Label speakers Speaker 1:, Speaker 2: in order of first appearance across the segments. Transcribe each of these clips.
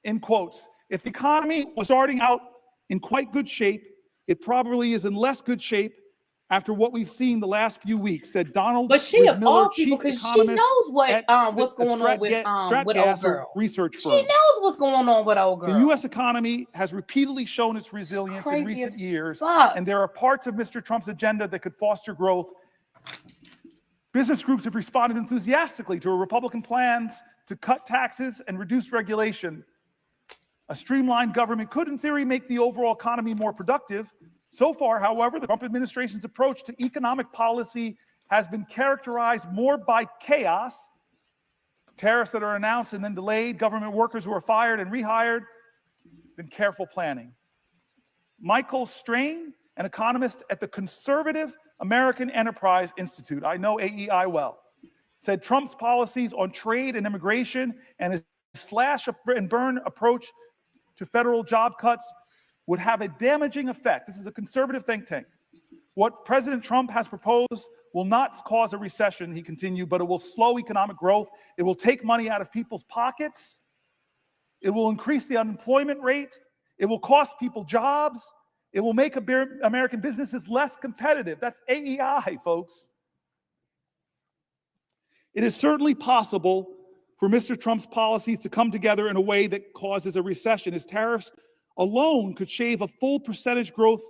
Speaker 1: in quotes. If the economy was starting out in quite good shape, it probably is in less good shape after what we've seen the last few weeks, said Donald
Speaker 2: But she of
Speaker 1: Miller,
Speaker 2: all people,
Speaker 1: chief
Speaker 2: because she
Speaker 1: economist
Speaker 2: knows what
Speaker 1: at
Speaker 2: what's going on with old
Speaker 1: Stratgas,
Speaker 2: girl.
Speaker 1: a research
Speaker 2: She
Speaker 1: firm.
Speaker 2: knows what's going on with old girl.
Speaker 1: The U.S. economy has repeatedly shown its resilience in recent years, and there are parts of Mr. Trump's agenda that could foster growth. Business groups have responded enthusiastically to Republican plans to cut taxes and reduce regulation. A streamlined government could, in theory, make the overall economy more productive. So far, however, the Trump administration's approach to economic policy has been characterized more by chaos, tariffs that are announced and then delayed, government workers who are fired and rehired, than careful planning. Michael Strain, an economist at the Conservative American Enterprise Institute, I know AEI well, said Trump's policies on trade and immigration and his slash and burn approach to federal job cuts would have a damaging effect. This is a conservative think tank. What President Trump has proposed will not cause a recession, he continued, but it will slow economic growth. It will take money out of people's pockets. It will increase the unemployment rate. It will cost people jobs. It will make American businesses less competitive. That's AEI, folks. It is certainly possible for Mr. Trump's policies to come together in a way that causes a recession. His tariffs alone could shave a full percentage growth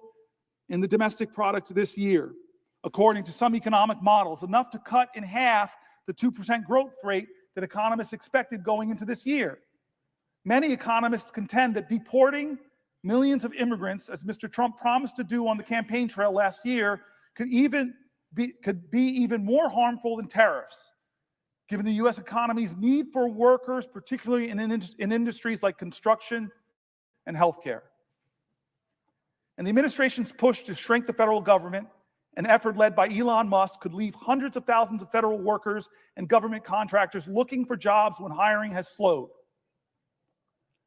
Speaker 1: in the domestic product this year, according to some economic models, enough to cut in half the 2% growth rate that economists expected going into this year. Many economists contend that deporting millions of immigrants, as Mr. Trump promised to do on the campaign trail last year, could be even more harmful than tariffs, given the U.S. economy's need for workers, particularly in industries like construction and healthcare. And the administration's push to shrink the federal government, an effort led by Elon Musk, could leave hundreds of thousands of federal workers and government contractors looking for jobs when hiring has slowed.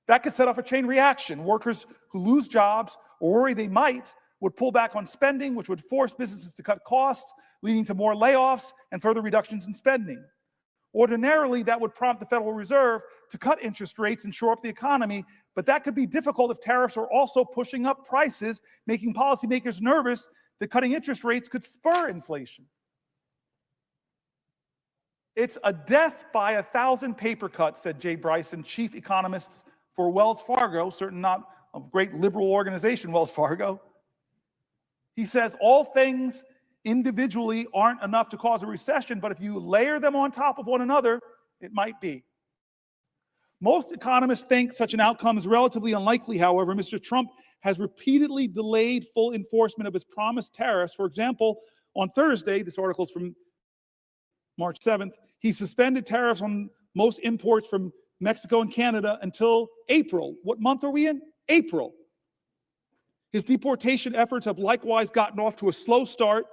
Speaker 1: That could set off a chain reaction. Workers who lose jobs or worry they might would pull back on spending, which would force businesses to cut costs, leading to more layoffs and further reductions in spending. Ordinarily, that would prompt the Federal Reserve to cut interest rates and shore up the economy, but that could be difficult if tariffs are also pushing up prices, making policymakers nervous that cutting interest rates could spur inflation. It's a death by 1,000 paper cuts, said Jay Bryson, chief economist for Wells Fargo, certainly not a great liberal organization, Wells Fargo. He says all things individually aren't enough to cause a recession, but if you layer them on top of one another, it might be. Most economists think such an outcome is relatively unlikely. However, Mr. Trump has repeatedly delayed full enforcement of his promised tariffs. For example, on Thursday, this article is from March 7th, he suspended tariffs on most imports from Mexico and Canada until April. What month are we in? April. His deportation efforts have likewise gotten off to a slow start,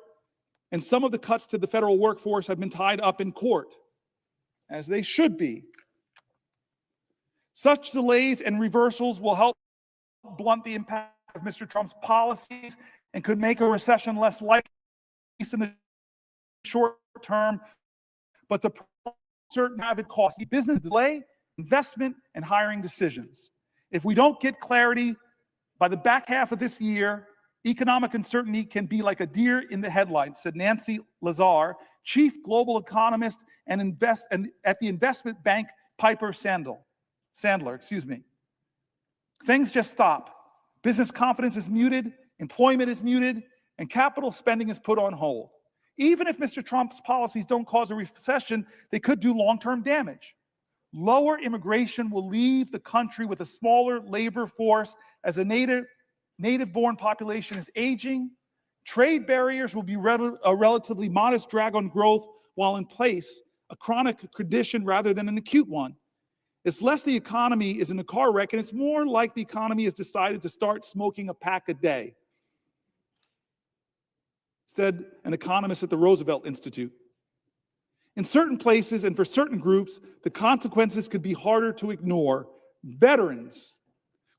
Speaker 1: and some of the cuts to the federal workforce have been tied up in court, as they should be. Such delays and reversals will help blunt the impact of Mr. Trump's policies and could make a recession less likely, at least in the short term, but the certain have it cost business delay, investment, and hiring decisions. If we don't get clarity by the back half of this year, economic uncertainty can be like a deer in the headlights, said Nancy Lazar, chief global economist and at the investment bank Piper Sandler. Things just stop. Business confidence is muted, employment is muted, and capital spending is put on hold. Even if Mr. Trump's policies don't cause a recession, they could do long-term damage. Lower immigration will leave the country with a smaller labor force as a native-born population is aging. Trade barriers will be a relatively modest drag on growth while in place, a chronic condition rather than an acute one. It's less the economy is in a car wreck, and it's more like the economy has decided to start smoking a pack a day, said an economist at the Roosevelt Institute. In certain places and for certain groups, the consequences could be harder to ignore. Veterans,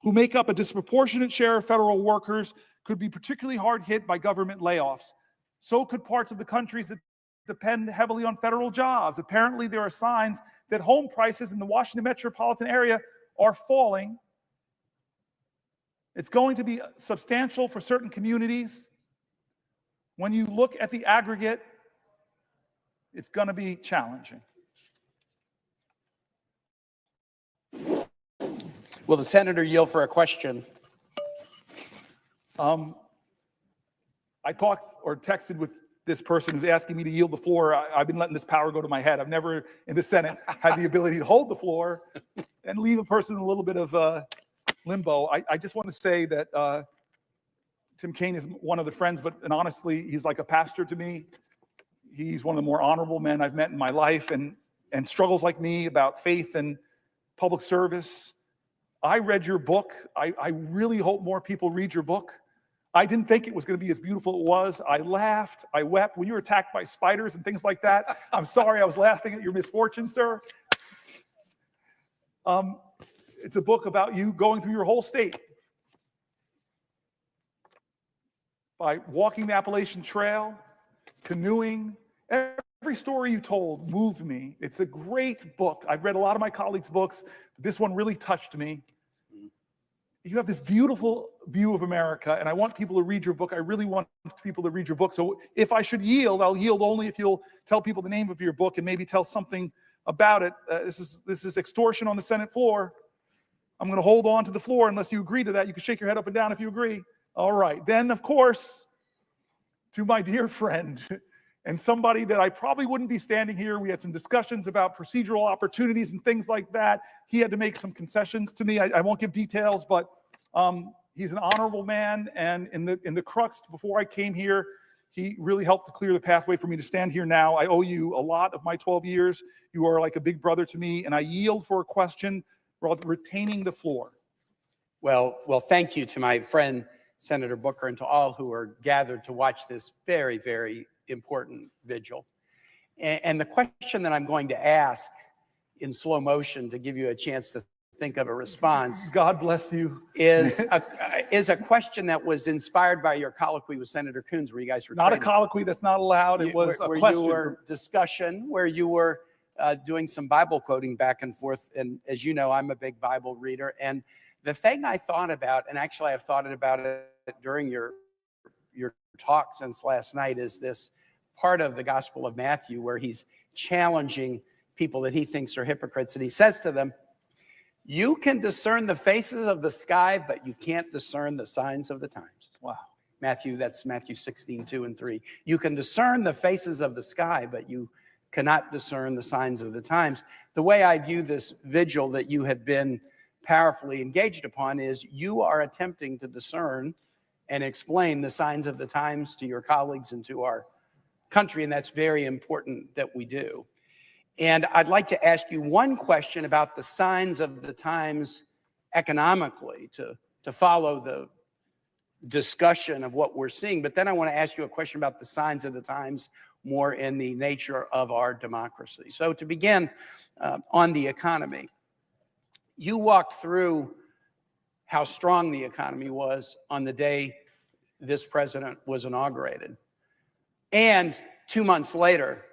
Speaker 1: who make up a disproportionate share of federal workers, could be particularly hard hit by government layoffs. So could parts of the countries that depend heavily on federal jobs. Apparently, there are signs that home prices in the Washington metropolitan area are falling. It's going to be substantial for certain communities. When you look at the aggregate, it's going to be challenging.
Speaker 3: Will the senator yield for a question?
Speaker 1: I talked or texted with this person who's asking me to yield the floor. I've been letting this power go to my head. I've never in the Senate had the ability to hold the floor and leave a person in a little bit of limbo. I just want to say that Tim Kaine is one of the friends, and honestly, he's like a pastor to me. He's one of the more honorable men I've met in my life, and struggles like me about faith and public service. I read your book. I really hope more people read your book. I didn't think it was going to be as beautiful as it was. I laughed. I wept. When you were attacked by spiders and things like that, I'm sorry, I was laughing at your misfortune, sir. It's a book about you going through your whole state by walking the Appalachian Trail, canoeing. Every story you told moved me. It's a great book. I've read a lot of my colleagues' books. This one really touched me. You have this beautiful view of America, and I want people to read your book. I really want people to read your book. So if I should yield, I'll yield only if you'll tell people the name of your book and maybe tell something about it. This is extortion on the Senate floor. I'm going to hold on to the floor unless you agree to that. You can shake your head up and down if you agree. All right. Then, of course, to my dear friend and somebody that I probably wouldn't be standing here. We had some discussions about procedural opportunities and things like that. He had to make some concessions to me. I won't give details, but he's an honorable man. And in the crux, before I came here, he really helped to clear the pathway for me to stand here now. I owe you a lot of my 12 years. You are like a big brother to me, and I yield for a question while retaining the floor.
Speaker 3: Well, thank you to my friend, Senator Booker, and to all who are gathered to watch this very, very important vigil. And the question that I'm going to ask in slow motion to give you a chance to think of a response.
Speaker 1: God bless you.
Speaker 3: Is a question that was inspired by your colloquy with Senator Coons, where you guys were
Speaker 1: not a colloquy, that's not allowed. It was a question.
Speaker 3: Discussion where you were doing some Bible quoting back and forth. And as you know, I'm a big Bible reader. And the thing I thought about, and actually I've thought about it during your talk since last night, is this part of the Gospel of Matthew where he's challenging people that he thinks are hypocrites. And he says to them, you can discern the faces of the sky, but you can't discern the signs of the times.
Speaker 1: Wow.
Speaker 3: That's Matthew 16:2-3. You can discern the faces of the sky, but you cannot discern the signs of the times. The way I view this vigil that you have been powerfully engaged upon is you are attempting to discern and explain the signs of the times to your colleagues and to our country, and that's very important that we do. And I'd like to ask you one question about the signs of the times economically to follow the discussion of what we're seeing. But then I want to ask you a question about the signs of the times more in the nature of our democracy. So to begin on the economy, you walked through how strong the economy was on the day this president was inaugurated. And 2 months later,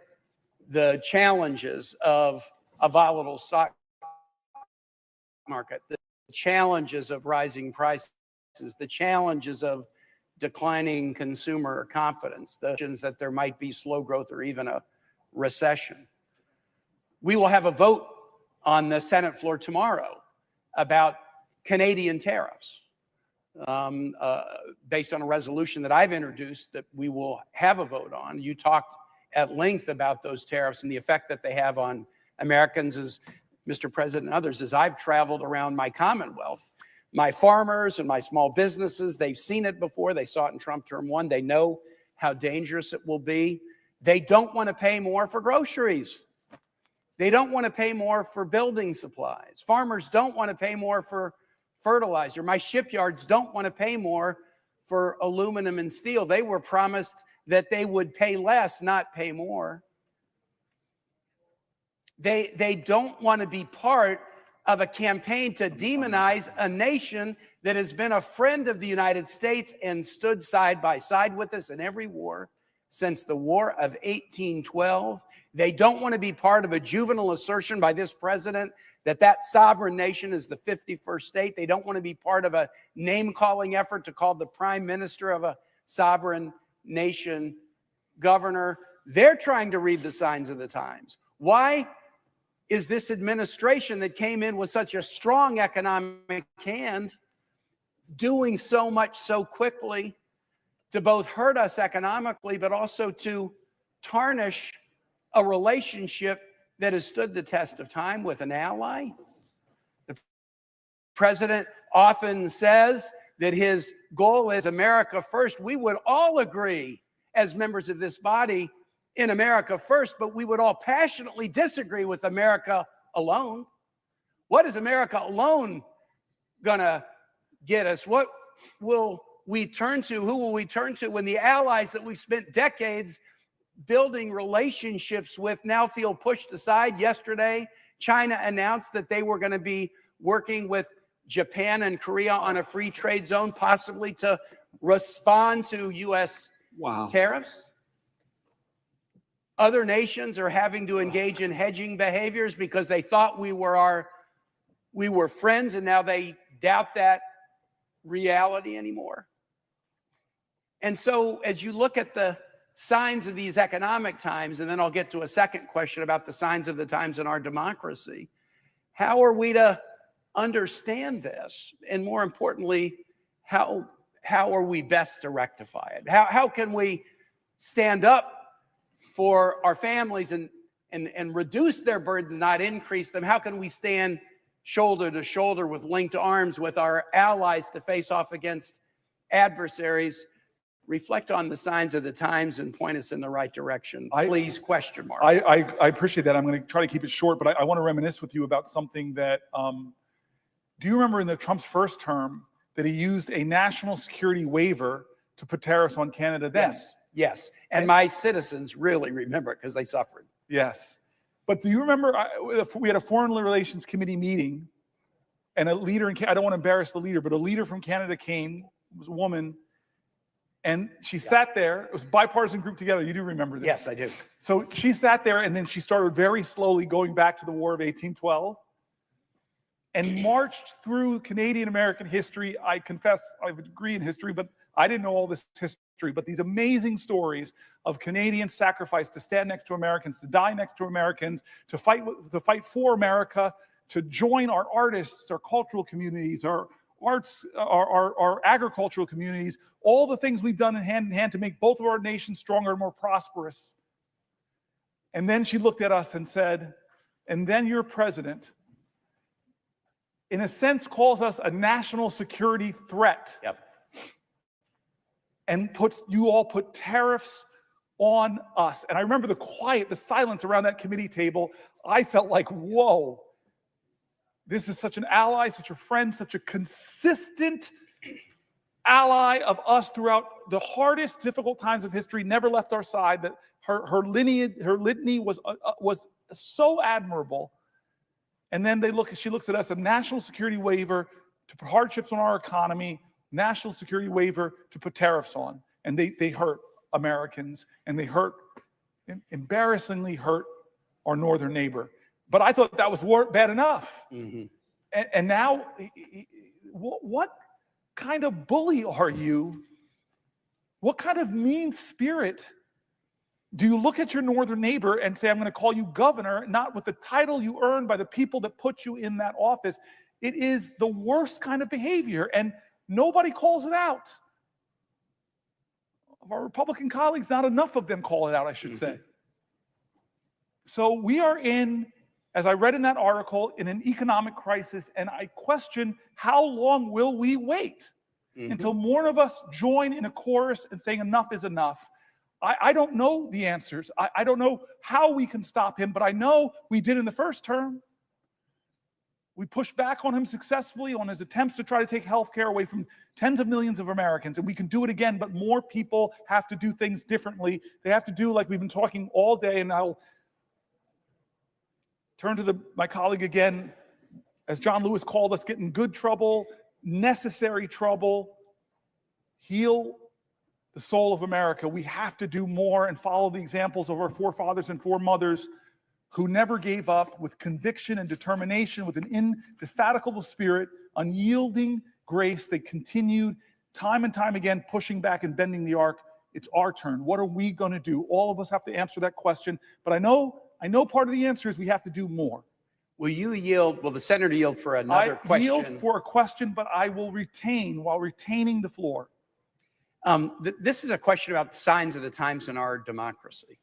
Speaker 3: the challenges of a volatile stock market, the challenges of rising prices, the challenges of declining consumer confidence, the challenges that there might be slow growth or even a recession. We will have a vote on the Senate floor tomorrow about Canadian tariffs, based on a resolution that I've introduced that we will have a vote on. You talked at length about those tariffs and the effect that they have on Americans, as Mr. President and others. As I've traveled around my Commonwealth, my farmers and my small businesses, they've seen it before. They saw it in Trump term 1. They know how dangerous it will be. They don't want to pay more for groceries. They don't want to pay more for building supplies. Farmers don't want to pay more for fertilizer. My shipyards don't want to pay more for aluminum and steel. They were promised that they would pay less, not pay more. They don't want to be part of a campaign to demonize a nation that has been a friend of the United States and stood side by side with us in every war since the War of 1812 They don't want to be part of a juvenile assertion by this president that that sovereign nation is the 51st state. They don't want to be part of a name-calling effort to call the prime minister of a sovereign nation governor. They're trying to read the signs of the times. Why is this administration that came in with such a strong economic hand doing so much so quickly to both hurt us economically, but also to tarnish a relationship that has stood the test of time with an ally? The president often says that his goal is America first. We would all agree as members of this body in America first, but we would all passionately disagree with America alone. What is America alone gonna get us? What will we turn to? Who will we turn to when the allies that we've spent decades building relationships with now feel pushed aside? Yesterday, China announced that they were going to be working with Japan and Korea on a free trade zone, possibly to respond to U.S. tariffs. Other nations are having to engage in hedging behaviors because they thought we were friends, and now they doubt that reality anymore. And so as you look at the signs of these economic times, and then I'll get to a second question about the signs of the times in our democracy, how are we to understand this? And more importantly, how are we best to rectify it? How can we stand up for our families and reduce their burdens, not increase them? How can we stand shoulder to shoulder with linked arms with our allies to face off against adversaries? Reflect on the signs of the times and point us in the right direction. Please, question mark.
Speaker 1: I appreciate that. I'm going to try to keep it short, but I want to reminisce with you about something that, do you remember in the Trump's first term that he used a national security waiver to put tariffs on Canada then?
Speaker 3: Yes. And my citizens really remember it because they suffered.
Speaker 1: Yes. But do you remember, we had a Foreign Relations Committee meeting, and a leader, I don't want to embarrass the leader, but a leader from Canada came, it was a woman, and she sat there. It was a bipartisan group together. You do remember this?
Speaker 3: Yes, I do.
Speaker 1: So she sat there, and then she started very slowly going back to the War of 1812 and marched through Canadian-American history. I confess I have a degree in history, but I didn't know all this history. But these amazing stories of Canadian sacrifice to stand next to Americans, to die next to Americans, to fight for America, to join our artists, our cultural communities, our arts, our agricultural communities, all the things we've done in hand to make both of our nations stronger and more prosperous. And then she looked at us and said, and then your president, in a sense, calls us a national security threat.
Speaker 3: Yep.
Speaker 1: And you all put tariffs on us. And I remember the silence around that committee table. I felt like, whoa, this is such an ally, such a friend, such a consistent ally of us throughout the hardest, difficult times of history, never left our side. That her litany was so admirable. And then she looks at us, a national security waiver to put hardships on our economy, national security waiver to put tariffs on. And they hurt Americans, and they embarrassingly hurt our northern neighbor. But I thought that was bad enough. Mm-hmm. And now, what kind of bully are you? What kind of mean spirit? Do you look at your northern neighbor and say, I'm going to call you governor, not with the title you earned by the people that put you in that office? It is the worst kind of behavior, and nobody calls it out. Of our Republican colleagues, not enough of them call it out, I should say. So we are in, as I read in that article, in an economic crisis, and I question, how long will we wait until more of us join in a chorus and saying enough is enough? I don't know the answers. I don't know how we can stop him, but I know we did in the first term. We pushed back on him successfully on his attempts to try to take health care away from tens of millions of Americans, and we can do it again, but more people have to do things differently. They have to do like we've been talking all day, and I'll turn to my colleague again, as John Lewis called us, get in good trouble, necessary trouble, heal the soul of America. We have to do more and follow the examples of our forefathers and foremothers who never gave up, with conviction and determination, with an indefatigable spirit, unyielding grace. They continued time and time again, pushing back and bending the arc. It's our turn. What are we going to do? All of us have to answer that question. But I know part of the answer is we have to do more.
Speaker 3: Will you yield? Will the senator yield for another question?
Speaker 1: I yield for a question, but I will retain while retaining the floor.
Speaker 3: This is a question about the signs of the times in our democracy.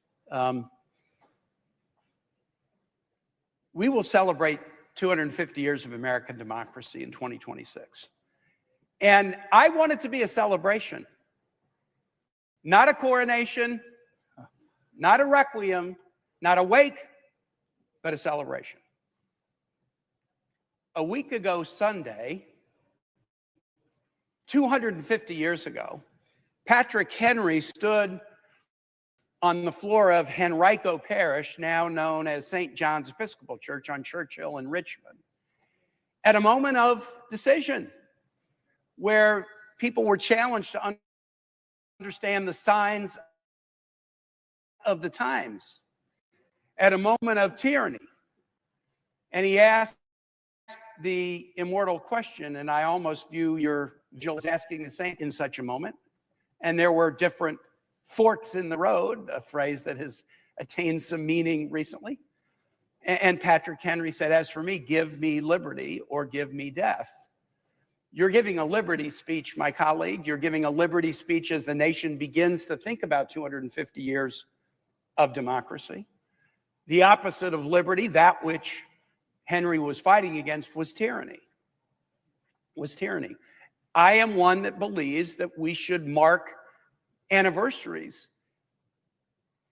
Speaker 3: We will celebrate 250 years of American democracy in 2026. And I want it to be a celebration, not a coronation, not a requiem, not a wake, but a celebration. A week ago Sunday, 250 years ago, Patrick Henry stood on the floor of Henrico Parish, now known as St. John's Episcopal Church on Churchill in Richmond, at a moment of decision where people were challenged to understand the signs of the times, at a moment of tyranny. And he asked the immortal question, and I almost view your vigil as asking the same in such a moment. And there were different forks in the road, a phrase that has attained some meaning recently. And Patrick Henry said, as for me, give me liberty or give me death. You're giving a liberty speech, my colleague. You're giving a liberty speech as the nation begins to think about 250 years of democracy. The opposite of liberty, that which Henry was fighting against, was tyranny. I am one that believes that we should mark anniversaries.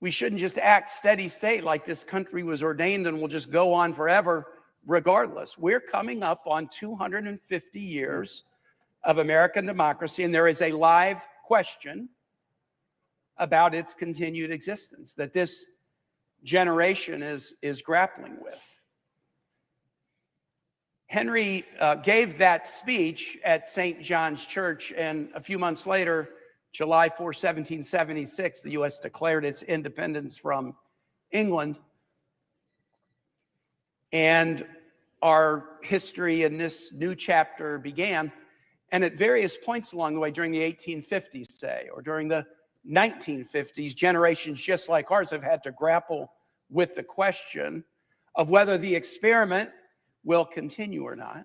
Speaker 3: We shouldn't just act steady state like this country was ordained and will just go on forever regardless. We're coming up on 250 years of American democracy, and there is a live question about its continued existence that this generation is grappling with. Henry gave that speech at St. John's Church, and a few months later, July 4, 1776, the U.S. declared its independence from England. And our history in this new chapter began. And at various points along the way, during the 1850s, say, or during the 1950s, generations just like ours have had to grapple with the question of whether the experiment will continue or not.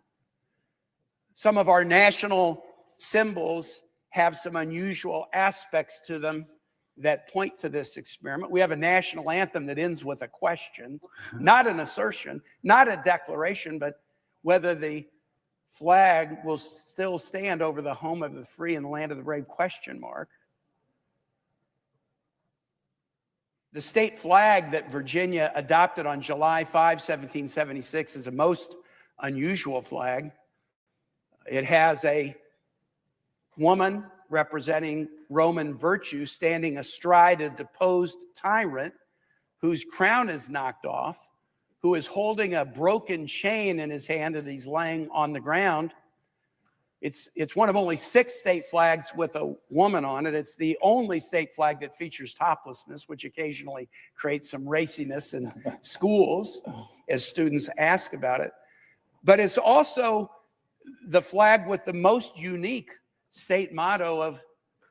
Speaker 3: Some of our national symbols have some unusual aspects to them that point to this experiment. We have a national anthem that ends with a question, not an assertion, not a declaration, but whether the flag will still stand over the home of the free and the land of the brave, question mark. The state flag that Virginia adopted on July 5, 1776 is a most unusual flag. It has a woman representing Roman virtue standing astride a deposed tyrant whose crown is knocked off, who is holding a broken chain in his hand that he's laying on the ground. It's one of only 6 state flags with a woman on it. It's the only state flag that features toplessness, which occasionally creates some raciness in schools as students ask about it. But it's also the flag with the most unique state motto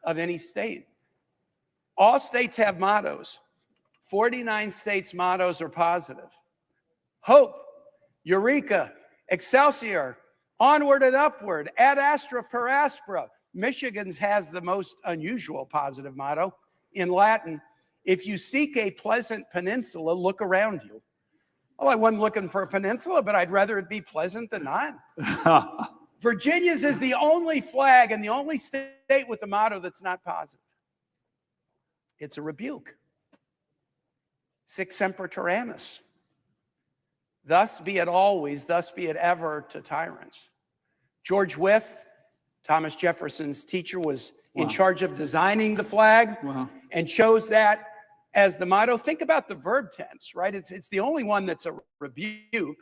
Speaker 3: of any state. All states have mottos. 49 states' mottos are positive. Hope, Eureka, Excelsior, onward and upward, ad astra per aspera. Michigan's has the most unusual positive motto. In Latin, if you seek a pleasant peninsula, look around you. Oh, I wasn't looking for a peninsula, but I'd rather it be pleasant than not. Virginia's is the only flag and the only state with a motto that's not positive. It's a rebuke. Sic semper tyrannis. Thus be it always, thus be it ever to tyrants. George Wythe, Thomas Jefferson's teacher, was in charge of designing the flag and chose that as the motto. Think about the verb tense, right? It's the only one that's a rebuke.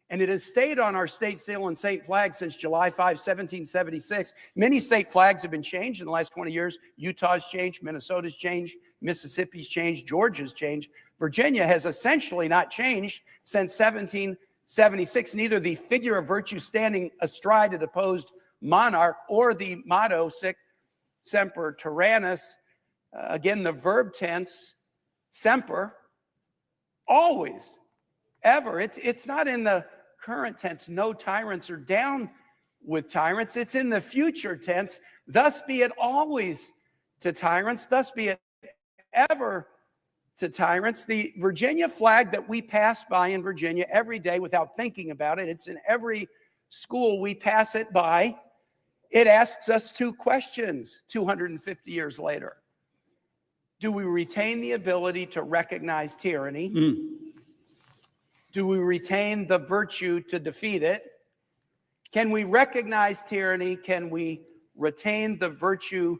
Speaker 3: And it has stayed on our state seal and state flag since July 5, 1776. Many state flags have been changed in the last 20 years. Utah's changed, Minnesota's changed, Mississippi's changed, Georgia's changed. Virginia has essentially not changed since 1776. Neither the figure of virtue standing astride a deposed monarch or the motto, sic semper tyrannis, again, the verb tense, semper, always, ever. It's not in the current tense, no tyrants are down with tyrants. It's in the future tense, thus be it always to tyrants, thus be it ever to tyrants. The Virginia flag that we pass by in Virginia every day without thinking about it, it's in every school we pass it by. It asks us two questions 250 years later. Do we retain the ability to recognize tyranny? Do we retain the virtue to defeat it? Can we recognize tyranny? Can we retain the virtue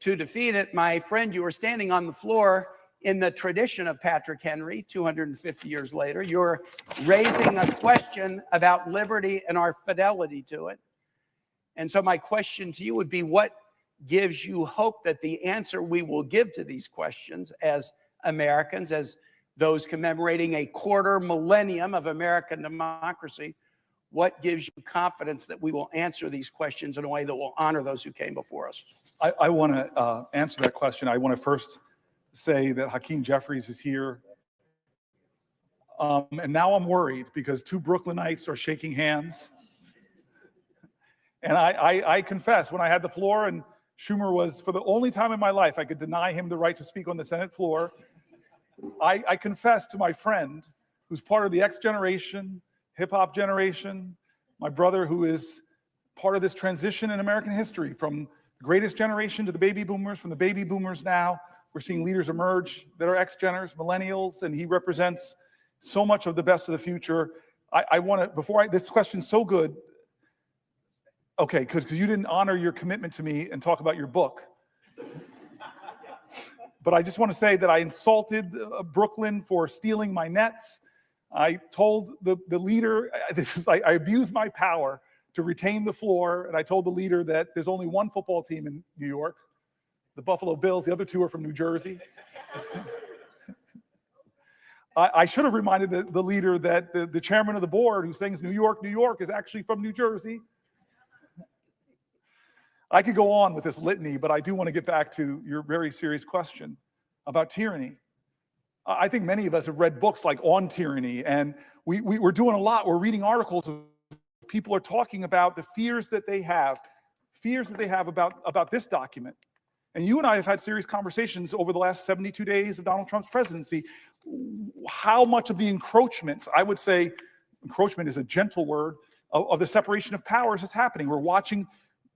Speaker 3: to defeat it? My friend, you are standing on the floor in the tradition of Patrick Henry 250 years later. You're raising a question about liberty and our fidelity to it. And so my question to you would be, what gives you hope that the answer we will give to these questions as Americans, as those commemorating a quarter millennium of American democracy, what gives you confidence that we will answer these questions in a way that will honor those who came before us?
Speaker 1: I want to answer that question. I want to first say that Hakeem Jeffries is here. And now I'm worried because two Brooklynites are shaking hands. And I confess, when I had the floor and Schumer was, for the only time in my life I could deny him the right to speak on the Senate floor, I confess to my friend, who's part of the X generation, hip-hop generation, my brother who is part of this transition in American history from the greatest generation to the baby boomers, from the baby boomers now, we're seeing leaders emerge that are X-geners, millennials, and he represents so much of the best of the future. I want to, this question's so good, okay, because you didn't honor your commitment to me and talk about your book. But I just want to say that I insulted Brooklyn for stealing my nets. I told the leader, I abused my power to retain the floor, and I told the leader that there's only one football team in New York, the Buffalo Bills. The other two are from New Jersey. I should have reminded the leader that the chairman of the board who sings New York, New York is actually from New Jersey. I could go on with this litany, but I do want to get back to your very serious question about tyranny. I think many of us have read books like On Tyranny, and we're doing a lot. We're reading articles of people are talking about the fears that they have about this document. And you and I have had serious conversations over the last 72 days of Donald Trump's presidency. How much of the encroachments, I would say encroachment is a gentle word, of the separation of powers is happening. We're watching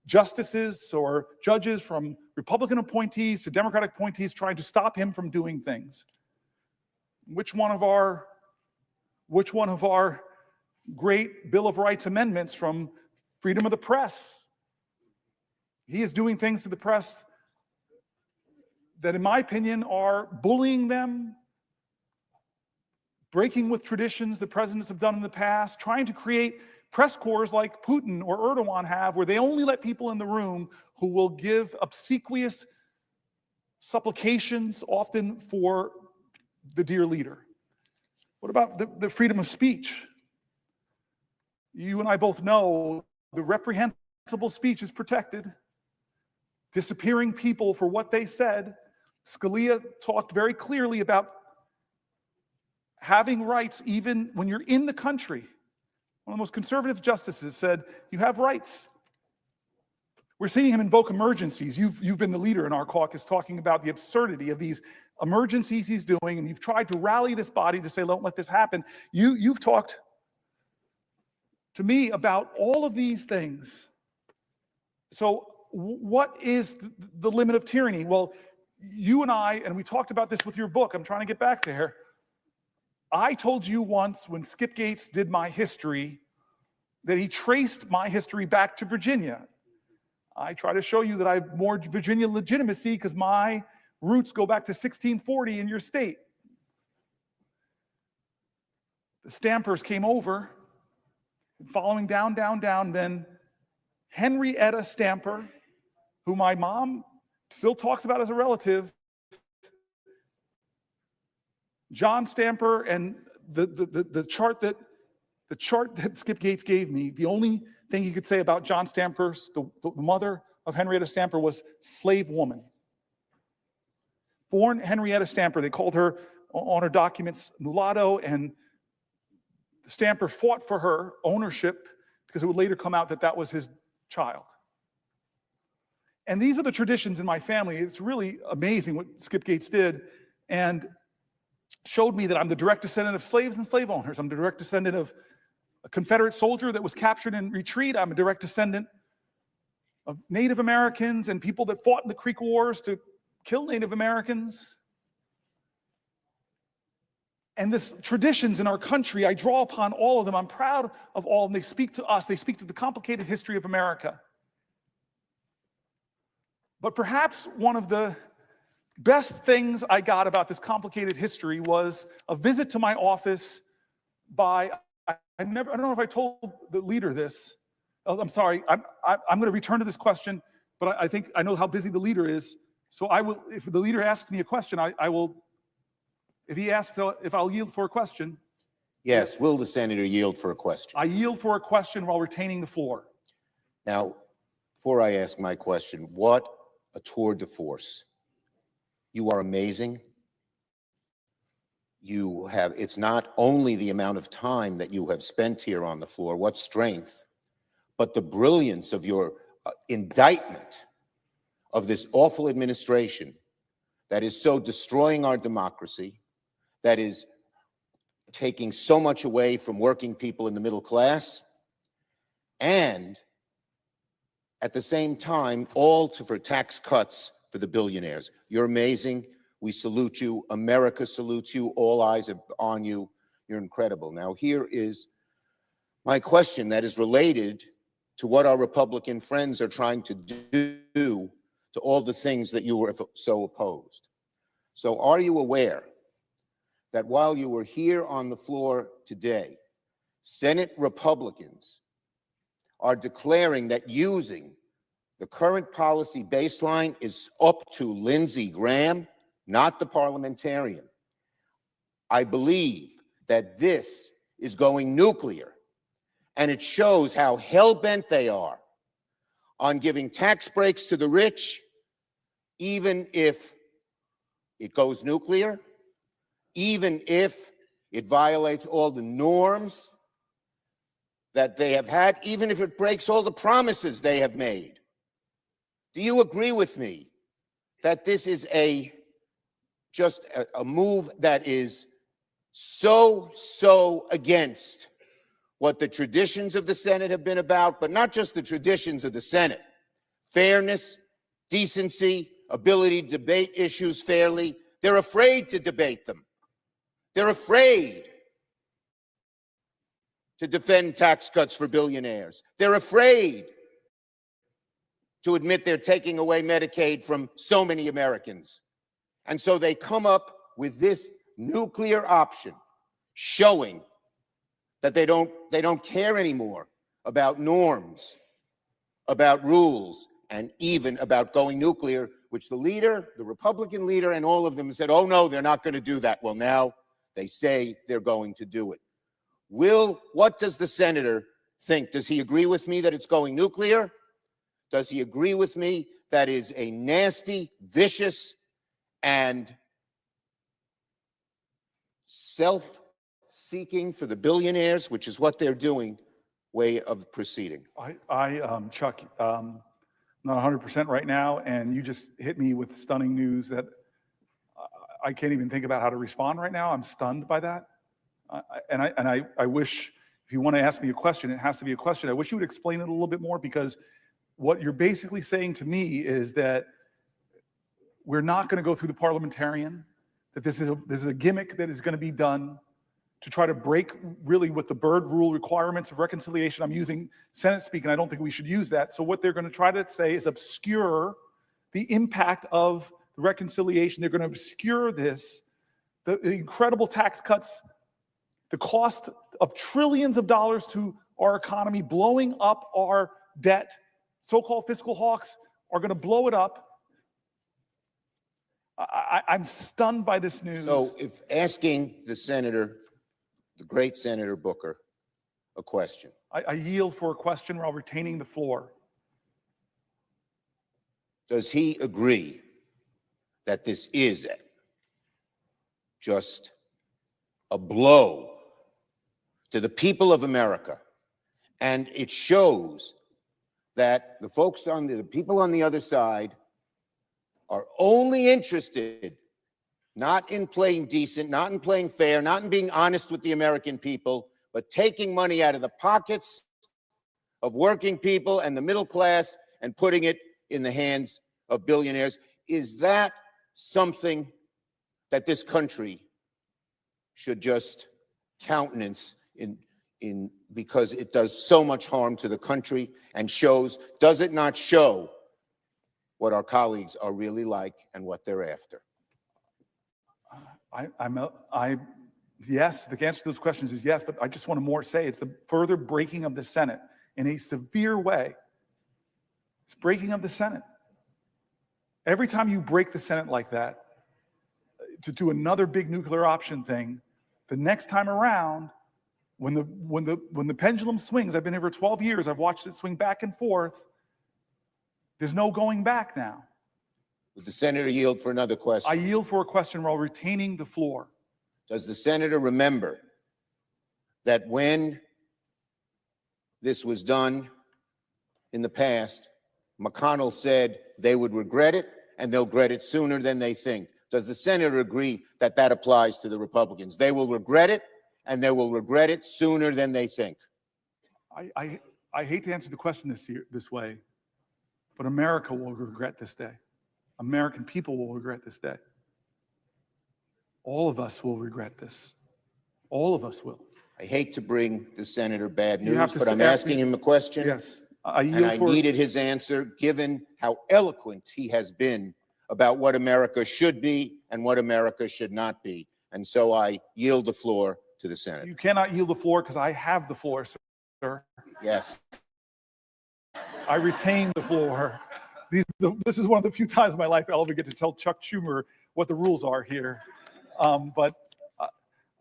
Speaker 1: justices or judges from Republican appointees to Democratic appointees trying to stop him from doing things. Which one of our great Bill of Rights amendments from freedom of the press? He is doing things to the press that, in my opinion, are bullying them, breaking with traditions that presidents have done in the past, trying to create press corps like Putin or Erdogan have, where they only let people in the room who will give obsequious supplications, often for the dear leader. What about the freedom of speech? You and I both know the reprehensible speech is protected. Disappearing people for what they said. Scalia talked very clearly about having rights even when you're in the country. One of the most conservative justices said, you have rights. We're seeing him invoke emergencies. You've been the leader in our caucus talking about the absurdity of these emergencies he's doing, and you've tried to rally this body to say, don't let this happen. You've talked to me about all of these things. So what is the limit of tyranny? Well, you and I, and we talked about this with your book, I'm trying to get back there. I told you once when Skip Gates did my history that he traced my history back to Virginia. I try to show you that I have more Virginia legitimacy because my roots go back to 1640 in your state. The Stampers came over following down, down, down, then Henrietta Stamper, who my mom still talks about as a relative, John Stamper, and the chart that Skip Gates gave me, the only thing he could say about John Stamper, the mother of Henrietta Stamper, was slave woman. Born Henrietta Stamper, they called her on her documents mulatto, and Stamper fought for her ownership because it would later come out that that was his child. And these are the traditions in my family. It's really amazing what Skip Gates did, and showed me that I'm the direct descendant of slaves and slave owners. I'm the direct descendant of a Confederate soldier that was captured in retreat. I'm a direct descendant of Native Americans and people that fought in the Creek Wars to kill Native Americans. And this traditions in our country, I draw upon all of them. I'm proud of all, and they speak to us. They speak to the complicated history of America. But perhaps one of the best things I got about this complicated history was a visit to my office by, I don't know if I told the leader this. Oh, I'm sorry, I'm going to return to this question, but I think I know how busy the leader is. So I will, if the leader asks me a question, I will, if he asks if I'll yield for a question.
Speaker 4: Yes, will the senator yield for a question?
Speaker 1: I yield for a question while retaining the floor.
Speaker 4: Now, before I ask my question, what a tour de force. You are amazing. You have, it's not only the amount of time that you have spent here on the floor, what strength, but the brilliance of your indictment of this awful administration that is so destroying our democracy, that is taking so much away from working people in the middle class, and at the same time, all for tax cuts for the billionaires. You're amazing. We salute you. America salutes you. All eyes are on you. You're incredible. Now, here is my question that is related to what our Republican friends are trying to do to all the things that you were so opposed. So are you aware that while you were here on the floor today, Senate Republicans are declaring that using the current policy baseline is up to Lindsey Graham, not the parliamentarian? I believe that this is going nuclear, and it shows how hell-bent they are on giving tax breaks to the rich, even if it goes nuclear, even if it violates all the norms that they have had, even if it breaks all the promises they have made. Do you agree with me that this is just a move that is so against what the traditions of the Senate have been about, but not just the traditions of the Senate? Fairness, decency, ability to debate issues fairly. They're afraid to debate them. They're afraid to defend tax cuts for billionaires. They're afraid to admit they're taking away Medicaid from so many Americans. And so they come up with this nuclear option, showing that they don't care anymore about norms, about rules, and even about going nuclear, which the leader, the Republican leader, and all of them said, oh no, they're not going to do that. Well, now they say they're going to do it. What does the senator think? Does he agree with me that it's going nuclear? Does he agree with me that is a nasty, vicious, and self-seeking for the billionaires, which is what they're doing, way of proceeding?
Speaker 1: Chuck, not 100% right now, and you just hit me with stunning news that I can't even think about how to respond right now. I'm stunned by that. I wish, if you want to ask me a question, it has to be a question. I wish you would explain it a little bit more, because what you're basically saying to me is that we're not going to go through the parliamentarian, that this is a gimmick that is going to be done to try to break really with the Byrd rule requirements of reconciliation. I'm using Senate speak, and I don't think we should use that. So what they're going to try to say is obscure the impact of the reconciliation. They're going to obscure this, the incredible tax cuts, the cost of trillions of dollars to our economy, blowing up our debt. So-called fiscal hawks are going to blow it up. I'm stunned by this news.
Speaker 4: So if asking the senator, the great Senator Booker, a question.
Speaker 1: I yield for a question while retaining the floor.
Speaker 4: Does he agree that this is just a blow to the people of America? And it shows that the folks on the people on the other side are only interested not in playing decent, not in playing fair, not in being honest with the American people, but taking money out of the pockets of working people and the middle class and putting it in the hands of billionaires. Is that something that this country should just countenance because it does so much harm to the country and does it not show what our colleagues are really like and what they're after?
Speaker 1: Yes, the answer to those questions is yes, but I just want to more say it's the further breaking of the Senate in a severe way. It's breaking of the Senate. Every time you break the Senate like that, to do another big nuclear option thing, the next time around, when the pendulum swings, I've been here for 12 years, I've watched it swing back and forth, there's no going back now.
Speaker 4: Would the senator yield for another question?
Speaker 1: I yield for a question while retaining the floor.
Speaker 4: Does the senator remember that when this was done in the past, McConnell said they would regret it and they'll regret it sooner than they think? Does the senator agree that that applies to the Republicans? They will regret it and they will regret it sooner than they think.
Speaker 1: I hate to answer the question this way, but America will regret this day. American people will regret this day. All of us will regret this. All of us will.
Speaker 4: I hate to bring the senator bad news,
Speaker 1: have to
Speaker 4: but I'm
Speaker 1: ask
Speaker 4: asking
Speaker 1: me-
Speaker 4: him a question.
Speaker 1: Yes.
Speaker 4: And I needed his answer, given how eloquent he has been about what America should be and what America should not be. And so I yield the floor to the senator.
Speaker 1: You cannot yield the floor because I have the floor, sir.
Speaker 4: Yes.
Speaker 1: I retain the floor. This is one of the few times in my life I'll ever get to tell Chuck Schumer what the rules are here. But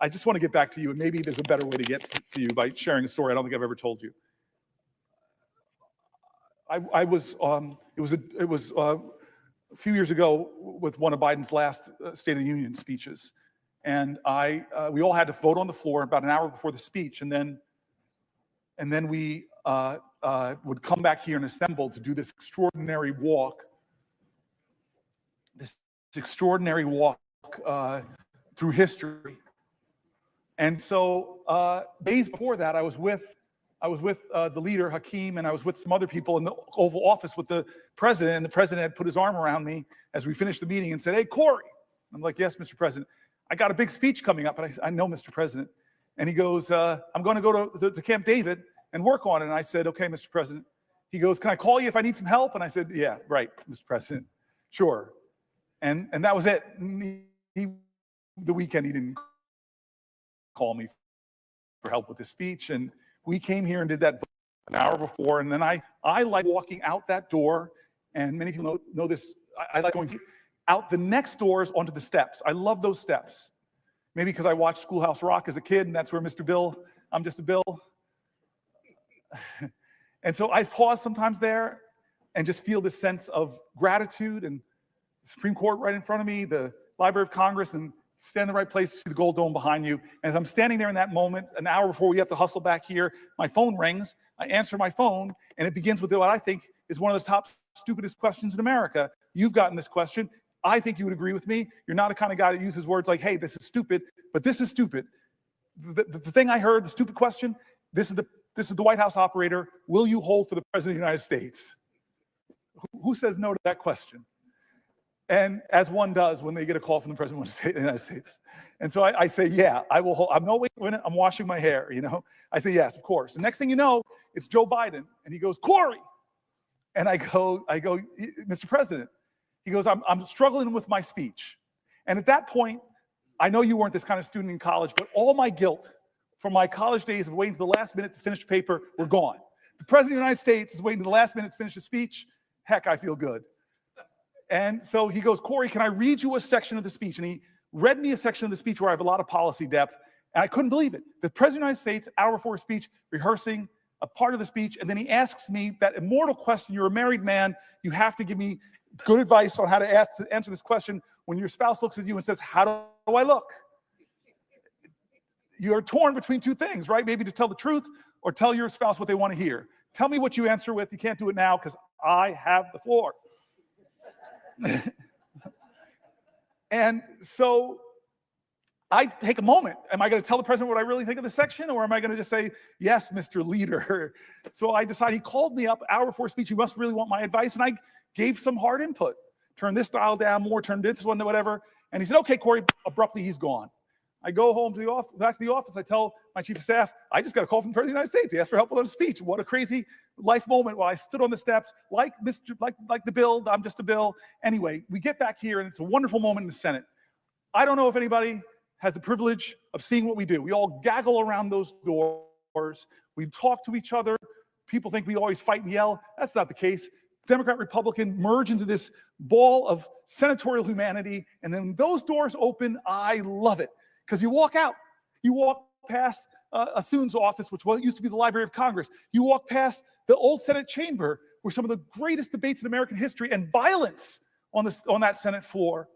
Speaker 1: I just want to get back to you, and maybe there's a better way to get to you by sharing a story I don't think I've ever told you. It was a few years ago with one of Biden's last State of the Union speeches, and we all had to vote on the floor about an hour before the speech, and then we would come back here and assemble to do this extraordinary walk through history. And so days before that, I was with the leader, Hakeem, and I was with some other people in the Oval Office with the president, and the president had put his arm around me as we finished the meeting and said, "Hey, Corey." I'm like, "Yes, Mr. President. I got a big speech coming up." And I know, Mr. President. And he goes, "I'm going to go to Camp David and work on it." And I said, "Okay, Mr. President." He goes, "Can I call you if I need some help?" And I said, "Yeah, right, Mr. President. Sure." And that was it. The weekend, he didn't call me for help with the speech. And we came here and did that an hour before. And then I like walking out that door. And many people know this. I like going out the next doors onto the steps. I love those steps. Maybe because I watched Schoolhouse Rock as a kid, and that's where Mr. Bill, I'm just a Bill. And so I pause sometimes there and just feel this sense of gratitude, and the Supreme Court right in front of me, the Library of Congress, and stand in the right place, see the gold dome behind you. And as I'm standing there in that moment, an hour before we have to hustle back here, my phone rings. I answer my phone, and it begins with what I think is one of the top stupidest questions in America. You've gotten this question. I think you would agree with me. You're not the kind of guy that uses words like, "Hey, this is stupid," but this is stupid. The thing I heard, the stupid question, this is the White House operator. Will you hold for the President of the United States? Who says no to that question? And as one does when they get a call from the President of the United States. And so I say, yeah, I will hold. I'm no, wait a minute, I'm washing my hair, I say, yes, of course. The next thing you know, it's Joe Biden. And he goes, "Corey." And I go, "Mr. President." He goes, I'm struggling with my speech. And at that point, I know you weren't this kind of student in college, but all my guilt from my college days of waiting to the last minute to finish paper were gone. The President of the United States is waiting to the last minute to finish a speech. Heck, I feel good. And so he goes, Corey, can I read you a section of the speech? And he read me a section of the speech where I have a lot of policy depth. And I couldn't believe it. The President of the United States, hour before speech, rehearsing a part of the speech. And then he asks me that immortal question. You're a married man. You have to give me good advice on how to answer this question when your spouse looks at you and says, how do I look? You're torn between two things, right? Maybe to tell the truth or tell your spouse what they want to hear. Tell me what you answer with. You can't do it now because I have the floor. And so I take a moment. Am I going to tell the president what I really think of the section, or am I going to just say, yes, Mr. Leader? So I decided, he called me up hour before speech. He must really want my advice. And I gave some hard input. Turn this dial down more, turn this one to whatever. And he said, okay, Corey. Abruptly, he's gone. I go home to the office, back to the office. I tell my chief of staff, I just got a call from the President of the United States. He asked for help with a speech. What a crazy life moment while I stood on the steps, like the bill. I'm just a bill. Anyway, we get back here, and it's a wonderful moment in the Senate. I don't know if anybody has the privilege of seeing what we do. We all gaggle around those doors. We talk to each other. People think we always fight and yell. That's not the case. Democrat, Republican merge into this ball of senatorial humanity, and then those doors open. I love it. Because you walk out, you walk past Thune's office, which used to be the Library of Congress. You walk past the old Senate chamber, where some of the greatest debates in American history and violence on that Senate floor,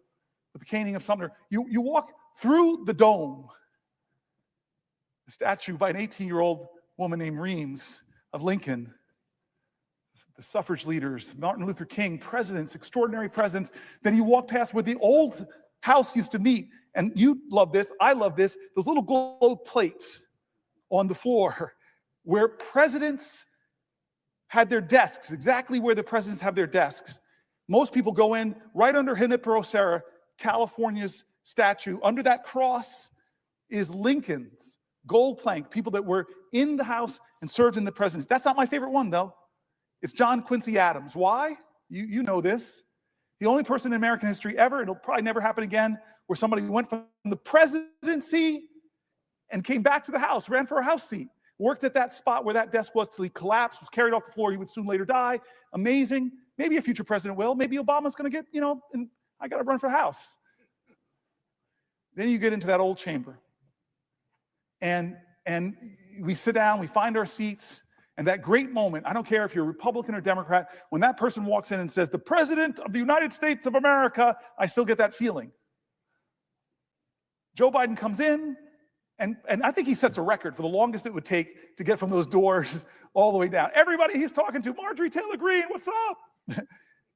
Speaker 1: with the caning of Sumter. You walk through the dome, a statue by an 18-year-old woman named Reams of Lincoln, the suffrage leaders, Martin Luther King, presidents, extraordinary presidents. Then you walk past where the old House used to meet. And you love this, I love this, those little gold plates on the floor where presidents had their desks, exactly where the presidents have their desks. Most people go in right under Junipero Serra, California's statue. Under that cross is Lincoln's gold plank, people that were in the House and served in the presidency. That's not my favorite one, though. It's John Quincy Adams. Why? You know this. The only person in American history ever, it'll probably never happen again, where somebody went from the presidency and came back to the House, ran for a House seat, worked at that spot where that desk was till he collapsed, was carried off the floor. He would soon later die. Amazing. Maybe a future president will. Maybe Obama's going to get, and I got to run for House. Then you get into that old chamber. And we sit down, we find our seats. And that great moment, I don't care if you're Republican or Democrat, when that person walks in and says, the President of the United States of America, I still get that feeling. Joe Biden comes in, and I think he sets a record for the longest it would take to get from those doors all the way down. Everybody he's talking to, Marjorie Taylor Greene, what's up?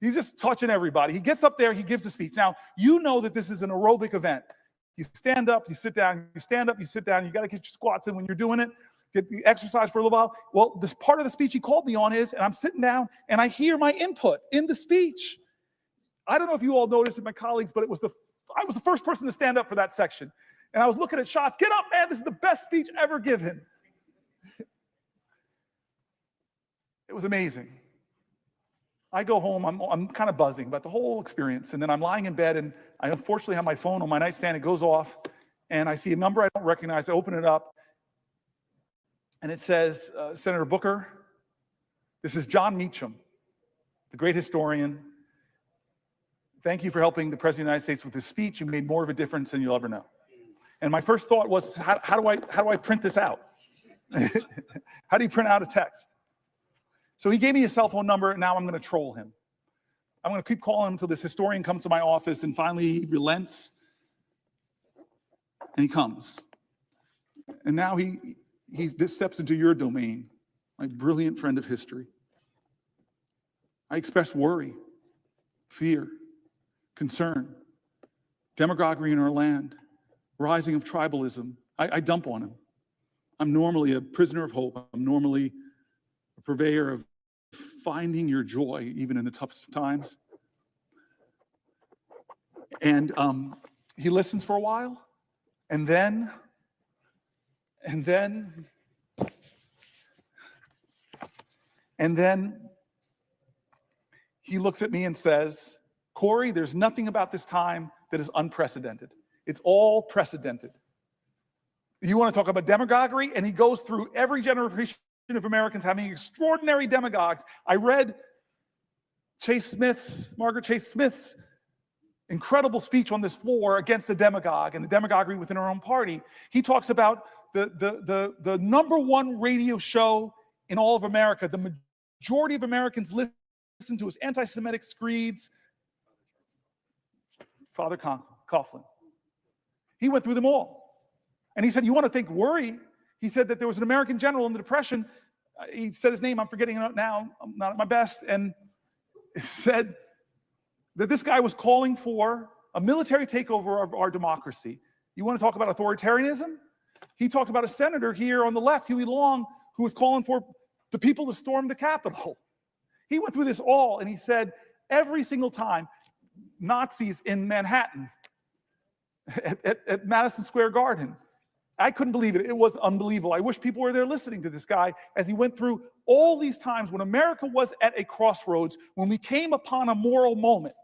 Speaker 1: He's just touching everybody. He gets up there, he gives a speech. Now, you know that this is an aerobic event. You stand up, you sit down, you stand up, you sit down. You got to get your squats in when you're doing it. Get the exercise for a little while. Well, this part of the speech he called me on is, and I'm sitting down and I hear my input in the speech. I don't know if you all noticed it, my colleagues, but I was the first person to stand up for that section. And I was looking at shots. Get up, man. This is the best speech ever given. It was amazing. I go home. I'm kind of buzzing about the whole experience. And then I'm lying in bed, and I unfortunately have my phone on my nightstand. It goes off, and I see a number I don't recognize. I open it up. And it says, Senator Booker, this is John Meacham, the great historian. Thank you for helping the President of the United States with his speech. You made more of a difference than you'll ever know. And my first thought was, how do I print this out? How do you print out a text? So he gave me a cell phone number, and now I'm going to troll him. I'm going to keep calling him until this historian comes to my office, and finally he relents, and he comes. And now this steps into your domain, my brilliant friend of history. I express worry, fear, concern, demagoguery in our land, rising of tribalism. I dump on him. I'm normally a prisoner of hope. I'm normally a purveyor of finding your joy, even in the toughest of times. And he listens for a while, and then he looks at me and says, Corey, there's nothing about this time that is unprecedented. It's all precedented. You want to talk about demagoguery? And he goes through every generation of Americans having extraordinary demagogues. I read Margaret Chase Smith's incredible speech on this floor against the demagogue and the demagoguery within her own party. He talks about the number one radio show in all of America. The majority of Americans listen to his anti-Semitic screeds. Father Coughlin. He went through them all. And he said, you want to think worry? He said that there was an American general in the Depression. He said his name, I'm forgetting it now, I'm not at my best. And said that this guy was calling for a military takeover of our democracy. You want to talk about authoritarianism? He talked about a senator here on the left, Huey Long, who was calling for the people to storm the Capitol. He went through this all, and he said every single time Nazis in Manhattan at Madison Square Garden. I couldn't believe it. It was unbelievable. I wish people were there listening to this guy as he went through all these times when America was at a crossroads, when we came upon a moral moment.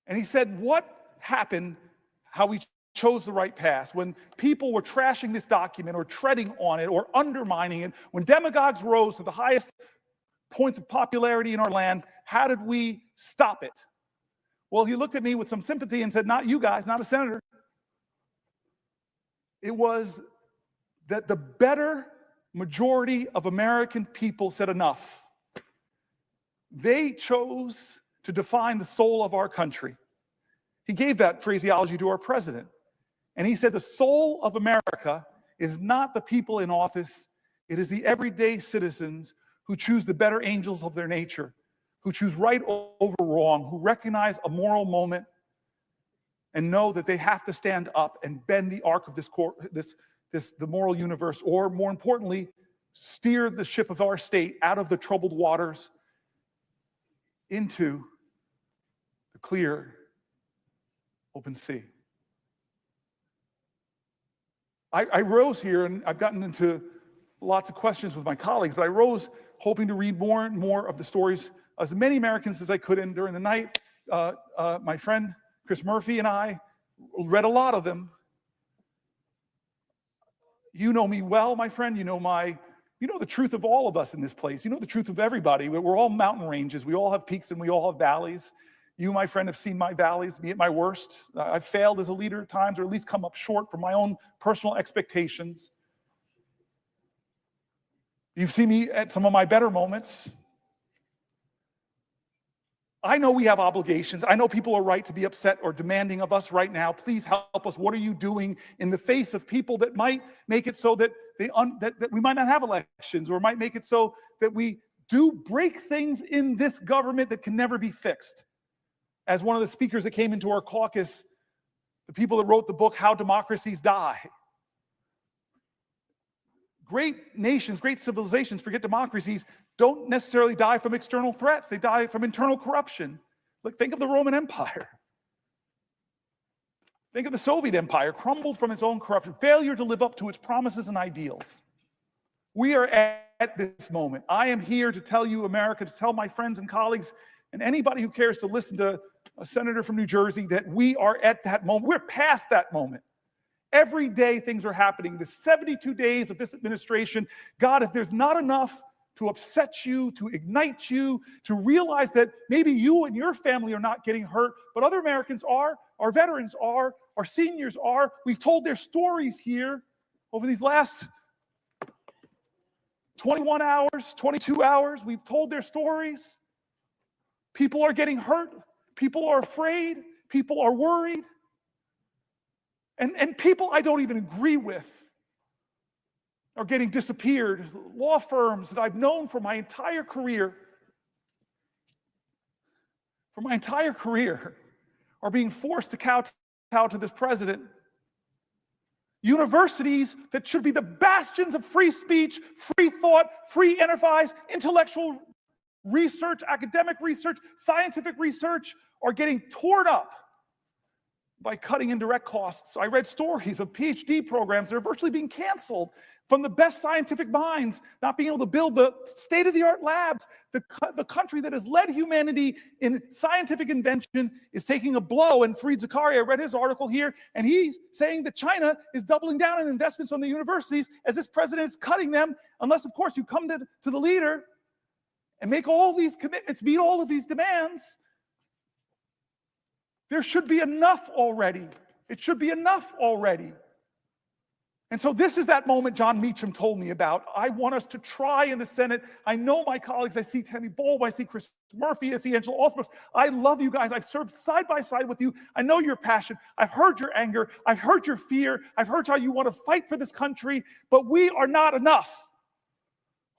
Speaker 1: And he said, what happened, how we chose the right path, when people were trashing this document or treading on it or undermining it, when demagogues rose to the highest points of popularity in our land, how did we stop it? Well, he looked at me with some sympathy and said, not you guys, not a senator. It was that the better majority of American people said enough. They chose to define the soul of our country. He gave that phraseology to our president. And he said the soul of America is not the people in office, it is the everyday citizens who choose the better angels of their nature, who choose right over wrong, who recognize a moral moment and know that they have to stand up and bend the arc of the moral universe, or more importantly, steer the ship of our state out of the troubled waters into the clear, open sea. I rose here, and I've gotten into lots of questions with my colleagues, but I rose hoping to read more and more of the stories of as many Americans as I could in during the night. My friend Chris Murphy and I read a lot of them. You know me well, my friend. You know the truth of all of us in this place. You know the truth of everybody. We're all mountain ranges. We all have peaks and we all have valleys. You, my friend, have seen my valleys, me at my worst. I've failed as a leader at times, or at least come up short from my own personal expectations. You've seen me at some of my better moments. I know we have obligations. I know people are right to be upset or demanding of us right now. Please help us. What are you doing in the face of people that might make it so that that we might not have elections, or might make it so that we do break things in this government that can never be fixed? As one of the speakers that came into our caucus, the people that wrote the book, How Democracies Die. Great nations, great civilizations, forget democracies, don't necessarily die from external threats. They die from internal corruption. Look, think of the Roman Empire. Think of the Soviet Empire, crumbled from its own corruption, failure to live up to its promises and ideals. We are at this moment. I am here to tell you, America, to tell my friends and colleagues, and anybody who cares to listen to a senator from New Jersey, that we are at that moment. We're past that moment. Every day things are happening. The 72 days of this administration, God, if there's not enough to upset you, to ignite you, to realize that maybe you and your family are not getting hurt, but other Americans are, our veterans are, our seniors are. We've told their stories here over these last 21 hours, 22 hours. We've told their stories. People are getting hurt. People are afraid. People are worried. And people I don't even agree with are getting disappeared. Law firms that I've known for my entire career, are being forced to kowtow to this president. Universities that should be the bastions of free speech, free thought, free enterprise, intellectual research, academic research, scientific research, are getting torn up by cutting indirect costs. I read stories of PhD programs that are virtually being canceled from the best scientific minds, not being able to build the state-of-the-art labs. The country that has led humanity in scientific invention is taking a blow. And Fareed Zakaria, I read his article here, and he's saying that China is doubling down on investments on the universities as this president is cutting them, unless, of course, you come to the leader and make all these commitments, meet all of these demands. There should be enough already. It should be enough already. And so this is that moment John Meacham told me about. I want us to try in the Senate. I know my colleagues. I see Tammy Baldwin. I see Chris Murphy. I see Angela Alsbrooks. I love you guys. I've served side by side with you. I know your passion. I've heard your anger. I've heard your fear. I've heard how you want to fight for this country. But we are not enough.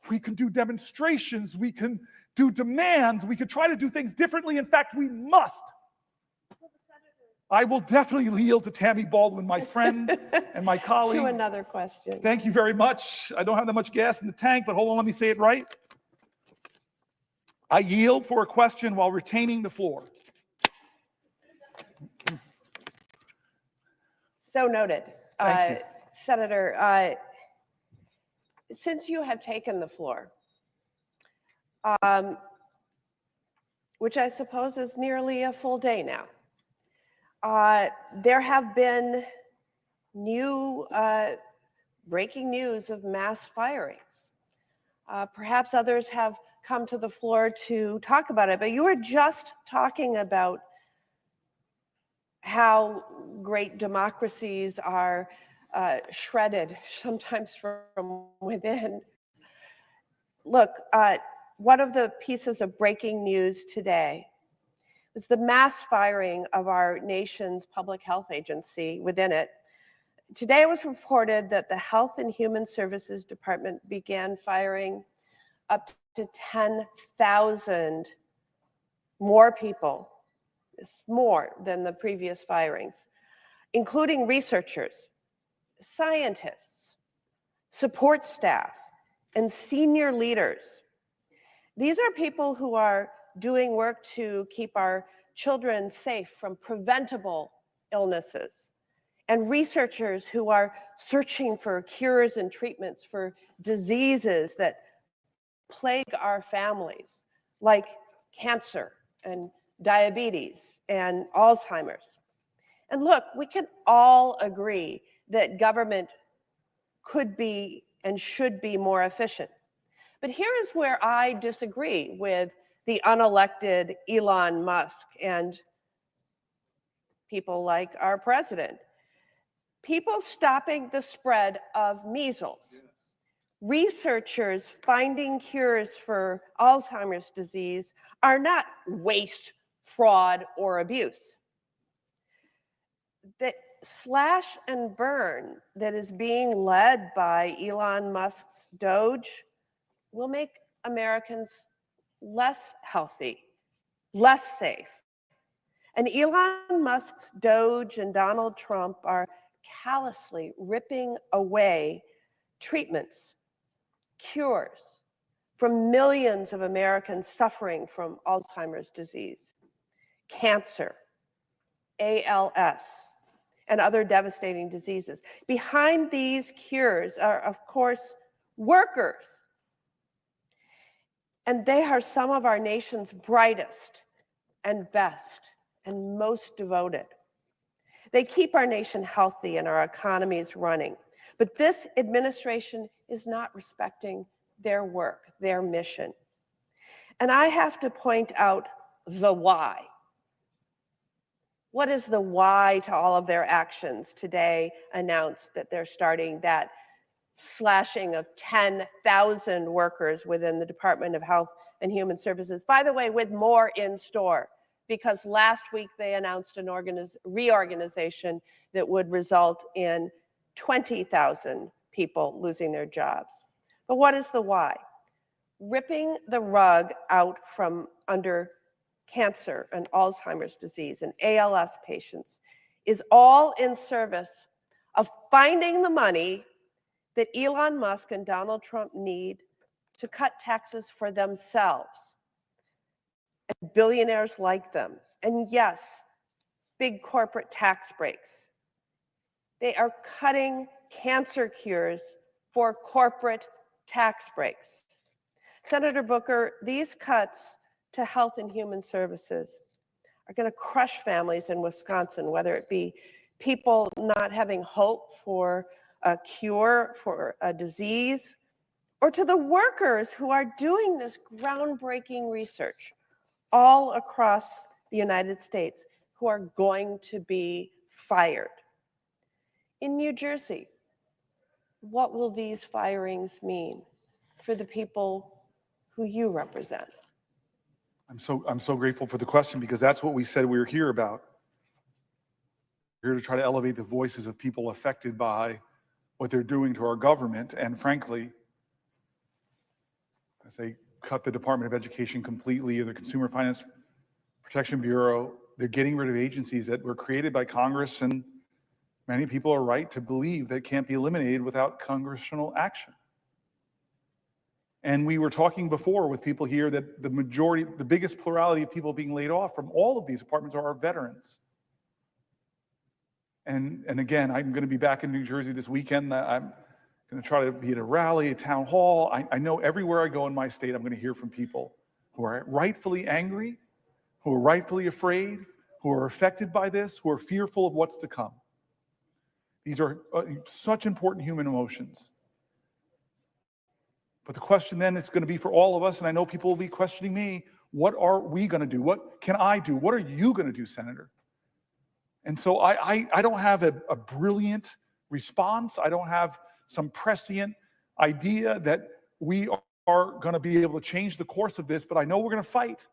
Speaker 1: We can do demonstrations. We can do demands. We can try to do things differently. In fact, we must. I will definitely yield to Tammy Baldwin, my friend and my colleague.
Speaker 5: To another question.
Speaker 1: Thank you very much. I don't have that much gas in the tank, but hold on, let me say it right. I yield for a question while retaining the floor.
Speaker 5: So noted.
Speaker 1: Thank you.
Speaker 5: Senator, since you have taken the floor, which I suppose is nearly a full day now, there have been new breaking news of mass firings. Perhaps others have come to the floor to talk about it, but you were just talking about how great democracies are shredded, sometimes from within. Look, one of the pieces of breaking news today was the mass firing of our nation's public health agency within it. Today it was reported that the Health and Human Services Department began firing up to 10,000 more people. It's more than the previous firings, including researchers, scientists, support staff, and senior leaders. These are people who are doing work to keep our children safe from preventable illnesses, and researchers who are searching for cures and treatments for diseases that plague our families, like cancer and diabetes and Alzheimer's. And look, we can all agree that government could be and should be more efficient. But here is where I disagree with the unelected Elon Musk and people like our president. People stopping the spread of measles. Yes. Researchers finding cures for Alzheimer's disease are not waste, fraud, or abuse. The slash and burn that is being led by Elon Musk's Doge will make Americans less healthy, less safe. And Elon Musk's Doge and Donald Trump are callously ripping away treatments, cures from millions of Americans suffering from Alzheimer's disease, cancer, ALS, and other devastating diseases. Behind these cures are, of course, workers. And they are some of our nation's brightest and best and most devoted. They keep our nation healthy and our economies running. But this administration is not respecting their work, their mission. And I have to point out the why. What is the why to all of their actions? Today announced that they're starting that slashing of 10,000 workers within the Department of Health and Human Services. By the way, with more in store, because last week they announced an reorganization that would result in 20,000 people losing their jobs. But what is the why? Ripping the rug out from under cancer and Alzheimer's disease and ALS patients is all in service of finding the money that Elon Musk and Donald Trump need to cut taxes for themselves and billionaires like them. And yes, big corporate tax breaks. They are cutting cancer cures for corporate tax breaks. Senator Booker, these cuts to health and human services are going to crush families in Wisconsin, whether it be people not having hope for a cure for a disease, or to the workers who are doing this groundbreaking research all across the United States who are going to be fired. In New Jersey, what will these firings mean for the people who you represent?
Speaker 1: I'm so grateful for the question, because that's what we said we were here about. We're here to try to elevate the voices of people affected by what they're doing to our government. And frankly, as they cut the Department of Education completely, or the Consumer Finance Protection Bureau, they're getting rid of agencies that were created by Congress, and many people are right to believe that can't be eliminated without congressional action. And we were talking before with people here that the majority, the biggest plurality of people being laid off from all of these departments are our veterans. And again, I'm going to be back in New Jersey this weekend. I'm going to try to be at a rally, a town hall. I know everywhere I go in my state, I'm going to hear from people who are rightfully angry, who are rightfully afraid, who are affected by this, who are fearful of what's to come. These are such important human emotions. But the question then is going to be for all of us, and I know people will be questioning me, what are we going to do? What can I do? What are you going to do, Senator? And so I don't have a brilliant response. I don't have some prescient idea that we are going to be able to change the course of this, but I know we're going to fight.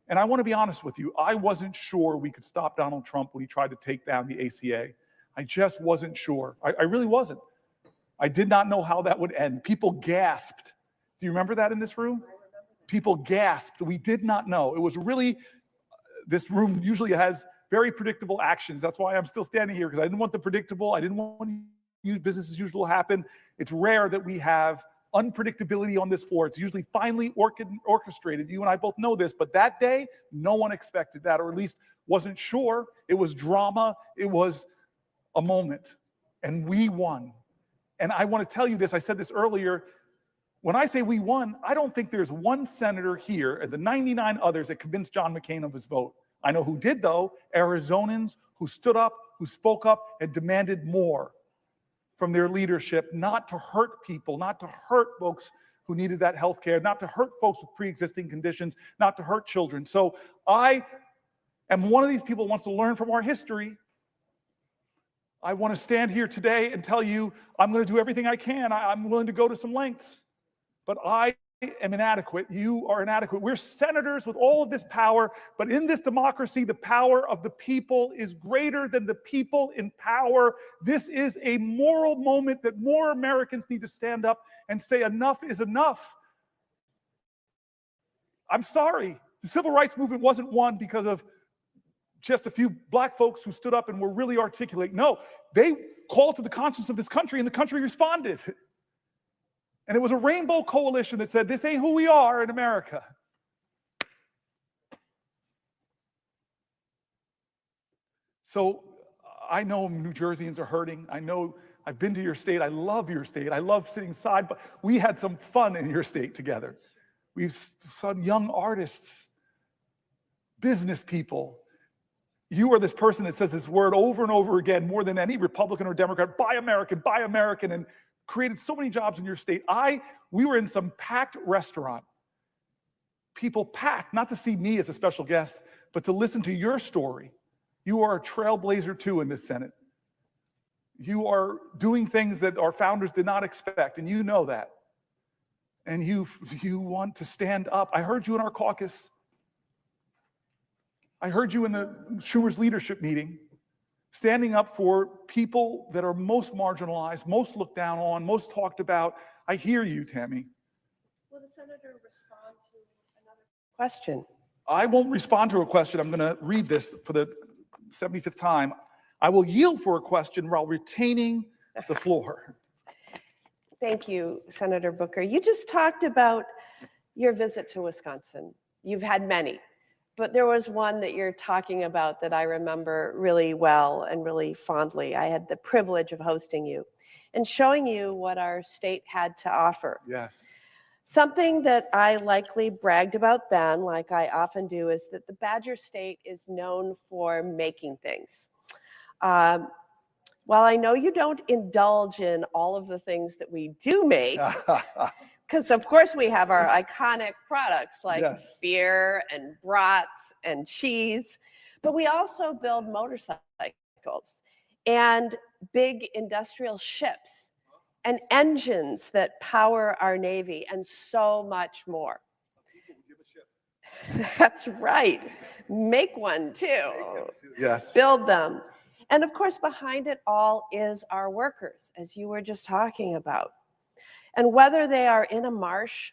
Speaker 1: And I want to be honest with you. I wasn't sure we could stop Donald Trump when he tried to take down the ACA. I just wasn't sure. I really wasn't. I did not know how that would end. People gasped. Do you remember that in this room? People gasped. We did not know. It was really, this room usually has very predictable actions. That's why I'm still standing here, because I didn't want the predictable. I didn't want business as usual to happen. It's rare that we have unpredictability on this floor. It's usually finely orchestrated. You and I both know this, but that day, no one expected that, or at least wasn't sure. It was drama. It was a moment, and we won. And I want to tell you this, I said this earlier, when I say we won, I don't think there's one senator here and the 99 others that convinced John McCain of his vote. I know who did, though. Arizonans who stood up, who spoke up, and demanded more from their leadership, not to hurt people, not to hurt folks who needed that health care, not to hurt folks with pre-existing conditions, not to hurt children. So I am one of these people who wants to learn from our history. I want to stand here today and tell you I'm going to do everything I can. I'm willing to go to some lengths. But I am inadequate. You are inadequate. We're senators with all of this power, but in this democracy, the power of the people is greater than the people in power. This is a moral moment that more Americans need to stand up and say enough is enough. I'm sorry. The civil rights movement wasn't won because of just a few black folks who stood up and were really articulate. No, they called to the conscience of this country, and the country responded. And it was a rainbow coalition that said, this ain't who we are in America. So I know New Jerseyans are hurting. I know I've been to your state. I love your state. I love sitting side, but we had some fun in your state together. We've saw young artists, business people. You are this person that says this word over and over again, more than any Republican or Democrat, buy American, and created so many jobs in your state. We were in some packed restaurant. People packed, not to see me as a special guest, but to listen to your story. You are a trailblazer too in this Senate. You are doing things that our founders did not expect, and you know that. And you want to stand up. I heard you in our caucus. I heard you in the Schumer's leadership meeting, standing up for people that are most marginalized, most looked down on, most talked about. I hear you, Tammy.
Speaker 5: Will the senator respond to another question?
Speaker 1: I won't respond to a question. I'm going to read this for the 75th time. I will yield for a question while retaining the floor.
Speaker 5: Thank you, Senator Booker. You just talked about your visit to Wisconsin. You've had many. But there was one that you're talking about that I remember really well and really fondly. I had the privilege of hosting you. and showing you what our state had to offer.
Speaker 1: Yes.
Speaker 5: Something that I likely bragged about then, like I often do, is that the Badger State is known for making things. While I know you don't indulge in all of the things that we do make, because of course we have our iconic products like
Speaker 1: Yes.
Speaker 5: beer and brats and cheese, but we also build motorcycles and big industrial ships and engines that power our Navy and so much more. That's right. Make one too.
Speaker 1: Yes.
Speaker 5: Build them. And of course, behind it all is our workers, as you were just talking about. And whether they are in a marsh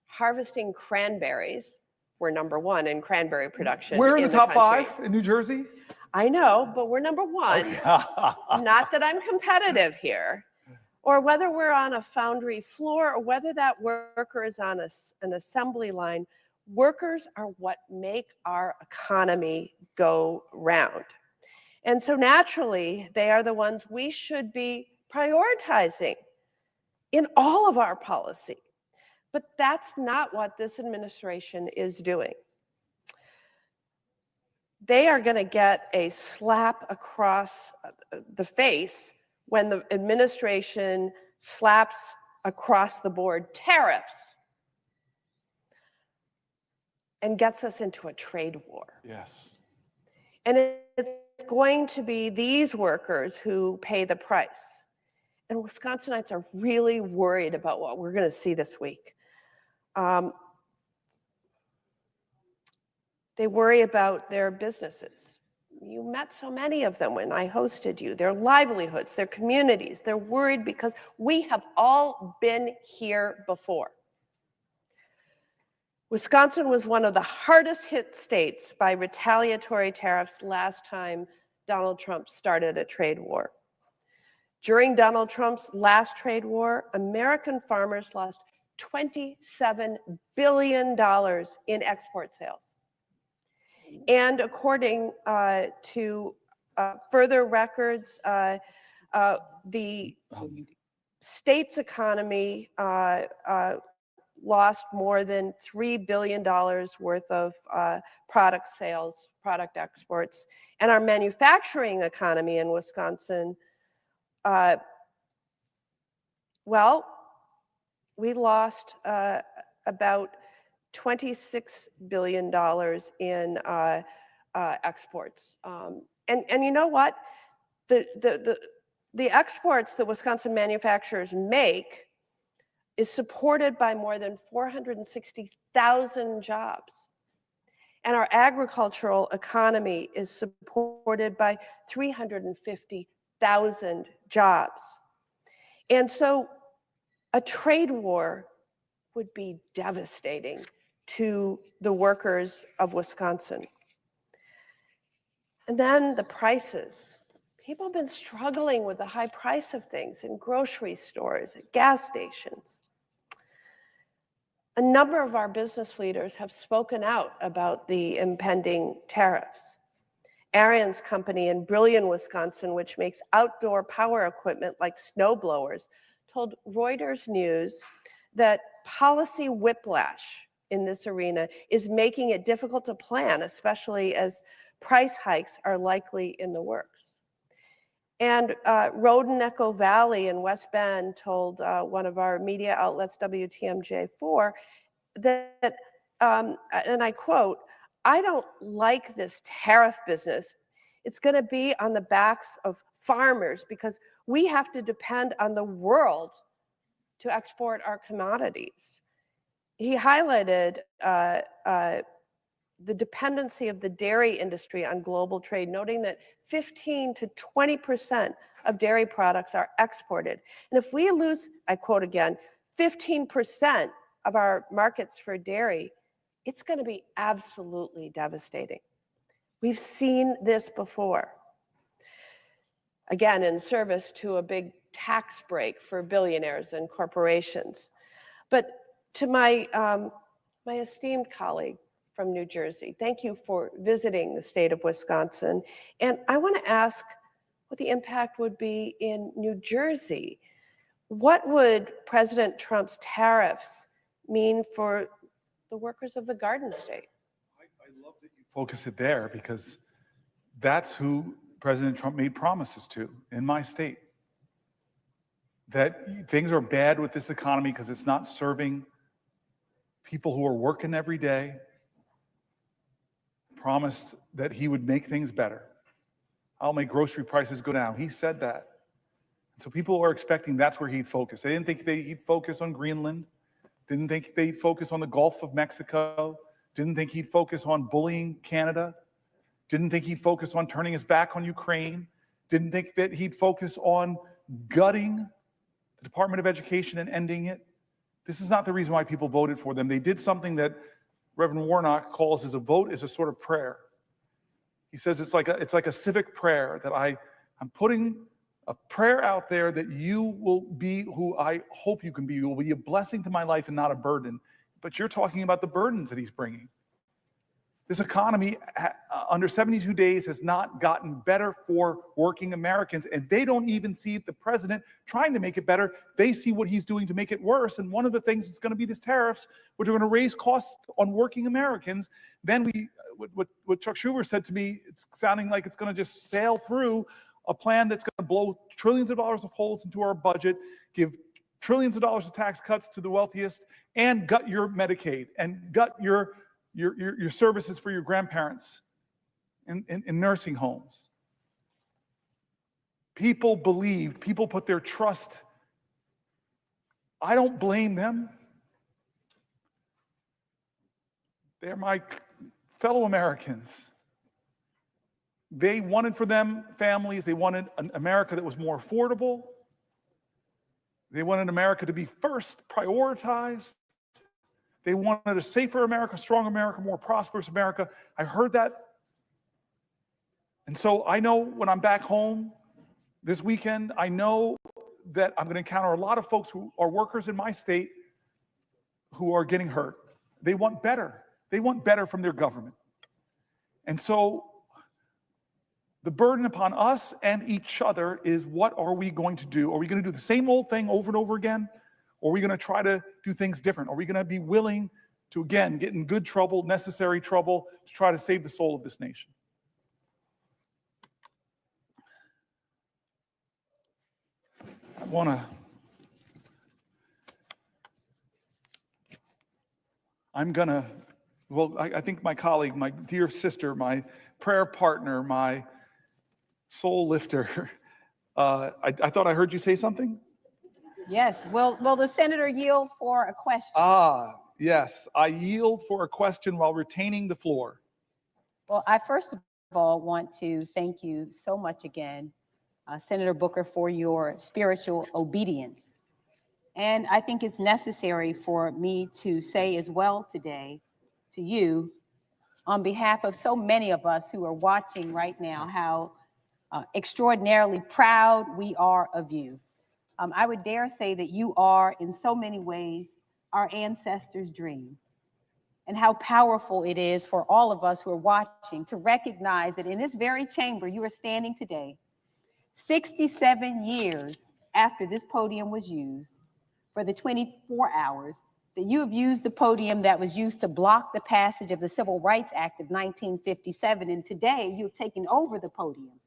Speaker 5: harvesting cranberries, we're number one in cranberry production.
Speaker 1: We're in the top
Speaker 5: country.
Speaker 1: 5 in New Jersey.
Speaker 5: I know, but we're number one. Not that I'm competitive here. Or whether we're on a foundry floor or whether that worker is on an assembly line, workers are what make our economy go round. And so naturally, they are the ones we should be prioritizing in all of our policy. But that's not what this administration is doing. They are going to get a slap across the face when the administration slaps across the board tariffs and gets us into a trade war.
Speaker 1: Yes.
Speaker 5: And it's going to be these workers who pay the price. And Wisconsinites are really worried about what we're going to see this week. They worry about their businesses. You met so many of them when I hosted you, their livelihoods, their communities. They're worried because we have all been here before. Wisconsin was one of the hardest hit states by retaliatory tariffs last time Donald Trump started a trade war. During Donald Trump's last trade war, American farmers lost $27 billion in export sales. And according to further records, the state's economy lost more than $3 billion worth of product sales, product exports. And our manufacturing economy in Wisconsin, well, we lost about $26 billion in exports. And you know what? The exports that Wisconsin manufacturers make is supported by more than 460,000 jobs. And our agricultural economy is supported by 350,000 jobs. And so a trade war would be devastating to the workers of Wisconsin. And then the prices. People have been struggling with the high price of things in grocery stores, at gas stations. A number of our business leaders have spoken out about the impending tariffs. Ariens Company in Brillion, Wisconsin, which makes outdoor power equipment like snow blowers, told Reuters News that policy whiplash in this arena is making it difficult to plan, especially as price hikes are likely in the works. And Roden Echo Valley in West Bend told one of our media outlets, WTMJ4, that, and I quote, "I don't like this tariff business. It's going to be on the backs of farmers because we have to depend on the world to export our commodities." He highlighted the dependency of the dairy industry on global trade, noting that 15 to 20% of dairy products are exported. And if we lose, I quote again, 15% of our markets for dairy, it's going to be absolutely devastating. We've seen this before. Again, in service to a big tax break for billionaires and corporations. But to my esteemed colleague from New Jersey, thank you for visiting the state of Wisconsin. And I want to ask, what the impact would be in New Jersey. What would President Trump's tariffs mean for the workers of the Garden State?
Speaker 1: I love that you focus it there, because that's who President Trump made promises to in my state. That things are bad with this economy because it's not serving people who are working every day. Promised that he would make things better. I'll make grocery prices go down. He said that. So people are expecting that's where he'd focus. They didn't think he'd focus on Greenland. Didn't think they'd focus on the Gulf of Mexico. Didn't think he'd focus on bullying Canada. Didn't think he'd focus on turning his back on Ukraine. Didn't think that he'd focus on gutting the Department of Education and ending it. This is not the reason why people voted for them. They did something that Reverend Warnock calls as a vote is a sort of prayer. He says it's like a civic prayer that I'm putting a prayer out there that you will be who I hope you can be. You will be a blessing to my life and not a burden. But you're talking about the burdens that he's bringing. This economy under 72 days has not gotten better for working Americans, and they don't even see the president trying to make it better. They see what he's doing to make it worse. And one of the things is going to be these tariffs, which are going to raise costs on working Americans. Then what Chuck Schumer said to me, it's sounding like it's going to just sail through a plan that's going to blow trillions of dollars of holes into our budget, give trillions of dollars of tax cuts to the wealthiest, and gut your Medicaid and gut your services for your grandparents in nursing homes. People believed, people put their trust. I don't blame them. They're my fellow Americans. They wanted for them families, they wanted an America that was more affordable. They wanted America to be first prioritized. They wanted a safer America, strong America, more prosperous America. I heard that. And so I know when I'm back home this weekend, I know that I'm going to encounter a lot of folks who are workers in my state who are getting hurt. They want better. They want better from their government. And so the burden upon us and each other is, what are we going to do? Are we going to do the same old thing over and over again? Or are we going to try to do things different? Are we going to be willing to, again, get in good trouble, necessary trouble, to try to save the soul of this nation? I think my colleague, my dear sister, my prayer partner, my soul lifter, I thought I heard you say something?
Speaker 6: Yes. Will the senator yield for a question?
Speaker 1: Yes. I yield for a question while retaining the floor.
Speaker 6: Well, I first of all want to thank you so much again, Senator Booker, for your spiritual obedience. And I think it's necessary for me to say as well today to you, on behalf of so many of us who are watching right now, how extraordinarily proud we are of you. I would dare say that you are, in so many ways, our ancestors' dream, and how powerful it is for all of us who are watching to recognize that in this very chamber you are standing today, 67 years after this podium was used, for the 24 hours that you have used the podium that was used to block the passage of the Civil Rights Act of 1957, and today you have taken over the podium,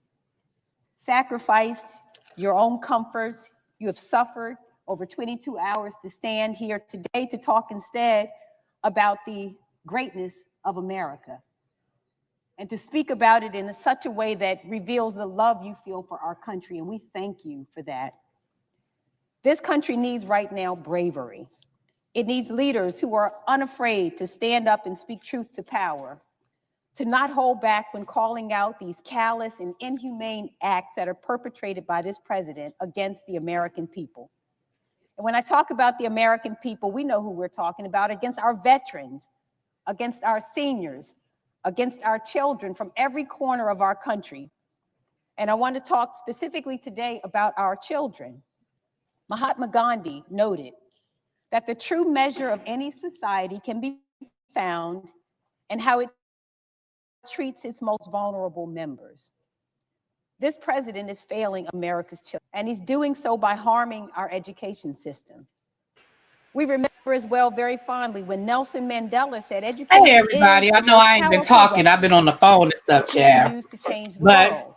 Speaker 6: sacrificed your own comforts. You have suffered over 22 hours to stand here today to talk instead about the greatness of America, and to speak about it in such a way that reveals the love you feel for our country, and we thank you for that. This country needs right now bravery. It needs leaders who are unafraid to stand up and speak truth to power, to not hold back when calling out these callous and inhumane acts that are perpetrated by this president against the American people. And when I talk about the American people, we know who we're talking about: against our veterans, against our seniors, against our children from every corner of our country. And I want to talk specifically today about our children. Mahatma Gandhi noted that the true measure of any society can be found in how it treats its most vulnerable members. This president is failing America's children, and he's doing so by harming our education system. We remember as well very fondly when Nelson Mandela said, education
Speaker 2: Hey, everybody.
Speaker 6: is
Speaker 2: I
Speaker 6: the
Speaker 2: know
Speaker 6: most
Speaker 2: I ain't been
Speaker 6: powerful
Speaker 2: talking.
Speaker 6: weapon
Speaker 2: I've been on the phone and stuff,
Speaker 6: we can
Speaker 2: yeah.
Speaker 6: use to change the
Speaker 2: But
Speaker 6: world.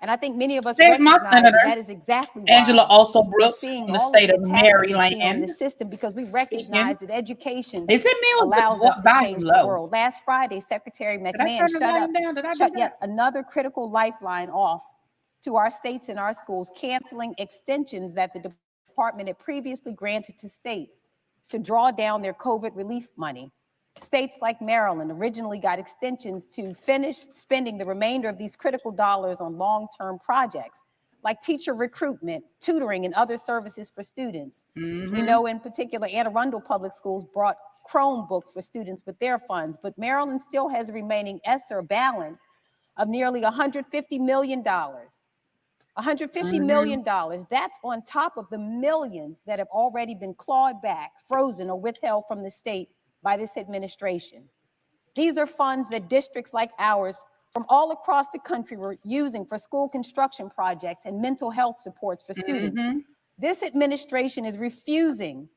Speaker 6: And I think many of us
Speaker 2: there's my
Speaker 6: recognize
Speaker 2: senator,
Speaker 6: that is exactly why
Speaker 2: Angela Also
Speaker 6: we're
Speaker 2: Brooks
Speaker 6: seeing
Speaker 2: from the
Speaker 6: all
Speaker 2: state
Speaker 6: of
Speaker 2: of
Speaker 6: the attacks that we've seen on
Speaker 2: Maryland.
Speaker 6: the system, because we
Speaker 2: Speaking.
Speaker 6: recognize that education
Speaker 2: Is it me or
Speaker 6: allows
Speaker 2: the
Speaker 6: us to
Speaker 2: volume
Speaker 6: change the
Speaker 2: low?
Speaker 6: world. Last Friday, Secretary
Speaker 2: Did I
Speaker 6: McMahon
Speaker 2: turn the volume down? Did I do
Speaker 6: shut
Speaker 2: that?
Speaker 6: yet another critical lifeline off to our states and our schools, canceling extensions that the department had previously granted to states to draw down their COVID relief money. States like Maryland originally got extensions to finish spending the remainder of these critical dollars on long-term projects like teacher recruitment, tutoring, and other services for students. We know in particular, Anne Arundel Public Schools brought Chromebooks for students with their funds, but Maryland still has a remaining ESSER balance of nearly $150 million. $150 million, that's on top of the millions that have already been clawed back, frozen, or withheld from the state by this administration. These are funds that districts like ours from all across the country were using for school construction projects and mental health supports for students. This administration is refusing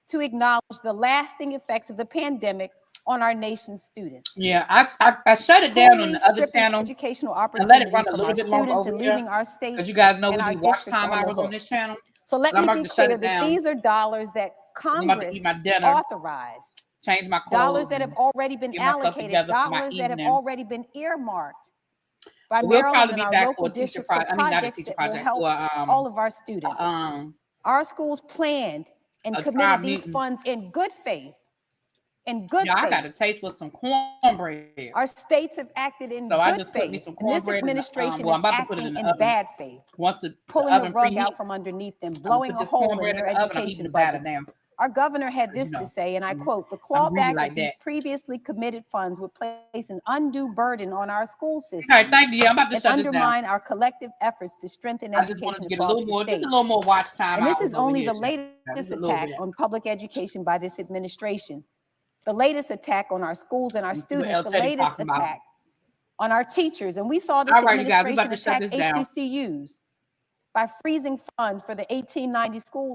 Speaker 6: to acknowledge the lasting effects of the pandemic on our nation's students.
Speaker 2: Yeah, I shut it down on the other
Speaker 6: Stripping
Speaker 2: channel
Speaker 6: educational
Speaker 2: and let it
Speaker 6: opportunities
Speaker 2: run a
Speaker 6: from
Speaker 2: little
Speaker 6: our
Speaker 2: bit longer
Speaker 6: students
Speaker 2: over
Speaker 6: and
Speaker 2: here.
Speaker 6: leaving our states
Speaker 2: Because you guys know
Speaker 6: and
Speaker 2: we
Speaker 6: our
Speaker 2: do watch
Speaker 6: districts
Speaker 2: time
Speaker 6: on the
Speaker 2: hours on
Speaker 6: hook.
Speaker 2: this channel.
Speaker 6: So let
Speaker 2: I'm
Speaker 6: me
Speaker 2: about
Speaker 6: be
Speaker 2: to shut
Speaker 6: clear
Speaker 2: it
Speaker 6: that
Speaker 2: down.
Speaker 6: these are dollars that
Speaker 2: I'm about to
Speaker 6: Congress
Speaker 2: eat my dinner,
Speaker 6: authorized,
Speaker 2: change my clothes,
Speaker 6: dollars that have already been
Speaker 2: get myself
Speaker 6: allocated,
Speaker 2: together for my
Speaker 6: dollars that have
Speaker 2: evening.
Speaker 6: already been earmarked by
Speaker 2: We'll
Speaker 6: Maryland
Speaker 2: probably
Speaker 6: and
Speaker 2: be
Speaker 6: our
Speaker 2: back
Speaker 6: local
Speaker 2: for a teacher
Speaker 6: districts for
Speaker 2: project. I mean, not a
Speaker 6: projects
Speaker 2: teacher
Speaker 6: that will
Speaker 2: project,
Speaker 6: help
Speaker 2: for
Speaker 6: all of our students. Our schools planned and
Speaker 2: a
Speaker 6: committed
Speaker 2: tribe
Speaker 6: these
Speaker 2: meeting.
Speaker 6: funds in good faith. In good
Speaker 2: Yeah, I got
Speaker 6: faith.
Speaker 2: a taste for some cornbread.
Speaker 6: Our states have acted in
Speaker 2: So I
Speaker 6: good
Speaker 2: just put me
Speaker 6: faith,
Speaker 2: some
Speaker 6: and this
Speaker 2: cornbread in the,
Speaker 6: administration
Speaker 2: well, I'm
Speaker 6: is
Speaker 2: about to put it in
Speaker 6: acting
Speaker 2: the
Speaker 6: in
Speaker 2: oven.
Speaker 6: bad faith,
Speaker 2: Once the
Speaker 6: pulling the
Speaker 2: oven
Speaker 6: rug out
Speaker 2: preheats,
Speaker 6: from underneath them,
Speaker 2: I'm gonna
Speaker 6: blowing
Speaker 2: put
Speaker 6: a
Speaker 2: this
Speaker 6: hole in
Speaker 2: cornbread in
Speaker 6: their
Speaker 2: the oven. I'm eating
Speaker 6: education
Speaker 2: the batter
Speaker 6: budgets.
Speaker 2: now.
Speaker 6: Our governor had this
Speaker 2: You
Speaker 6: to
Speaker 2: know,
Speaker 6: say, and I quote, "The
Speaker 2: I'm greedy
Speaker 6: clawback
Speaker 2: like
Speaker 6: of these
Speaker 2: that.
Speaker 6: previously committed funds would place an undue burden on our school
Speaker 2: All
Speaker 6: systems
Speaker 2: right, thank you. Yeah, I'm about to
Speaker 6: and
Speaker 2: shut this down.
Speaker 6: undermine our collective efforts to strengthen
Speaker 2: I just wanted
Speaker 6: education
Speaker 2: to get a
Speaker 6: across
Speaker 2: little
Speaker 6: the
Speaker 2: more, just
Speaker 6: state."
Speaker 2: a little more watch time
Speaker 6: And this
Speaker 2: hours
Speaker 6: is
Speaker 2: over
Speaker 6: only
Speaker 2: here.
Speaker 6: the
Speaker 2: Just
Speaker 6: latest
Speaker 2: a little
Speaker 6: attack
Speaker 2: bit.
Speaker 6: on public education by this administration. The latest attack on our schools and our
Speaker 2: Let's see what
Speaker 6: students,
Speaker 2: El
Speaker 6: the
Speaker 2: Teddy
Speaker 6: latest
Speaker 2: talking about.
Speaker 6: attack on our teachers. And we saw this
Speaker 2: All right, you guys, we're about
Speaker 6: administration
Speaker 2: to shut
Speaker 6: attack
Speaker 2: this down.
Speaker 6: HBCUs by freezing funds for the 1890 school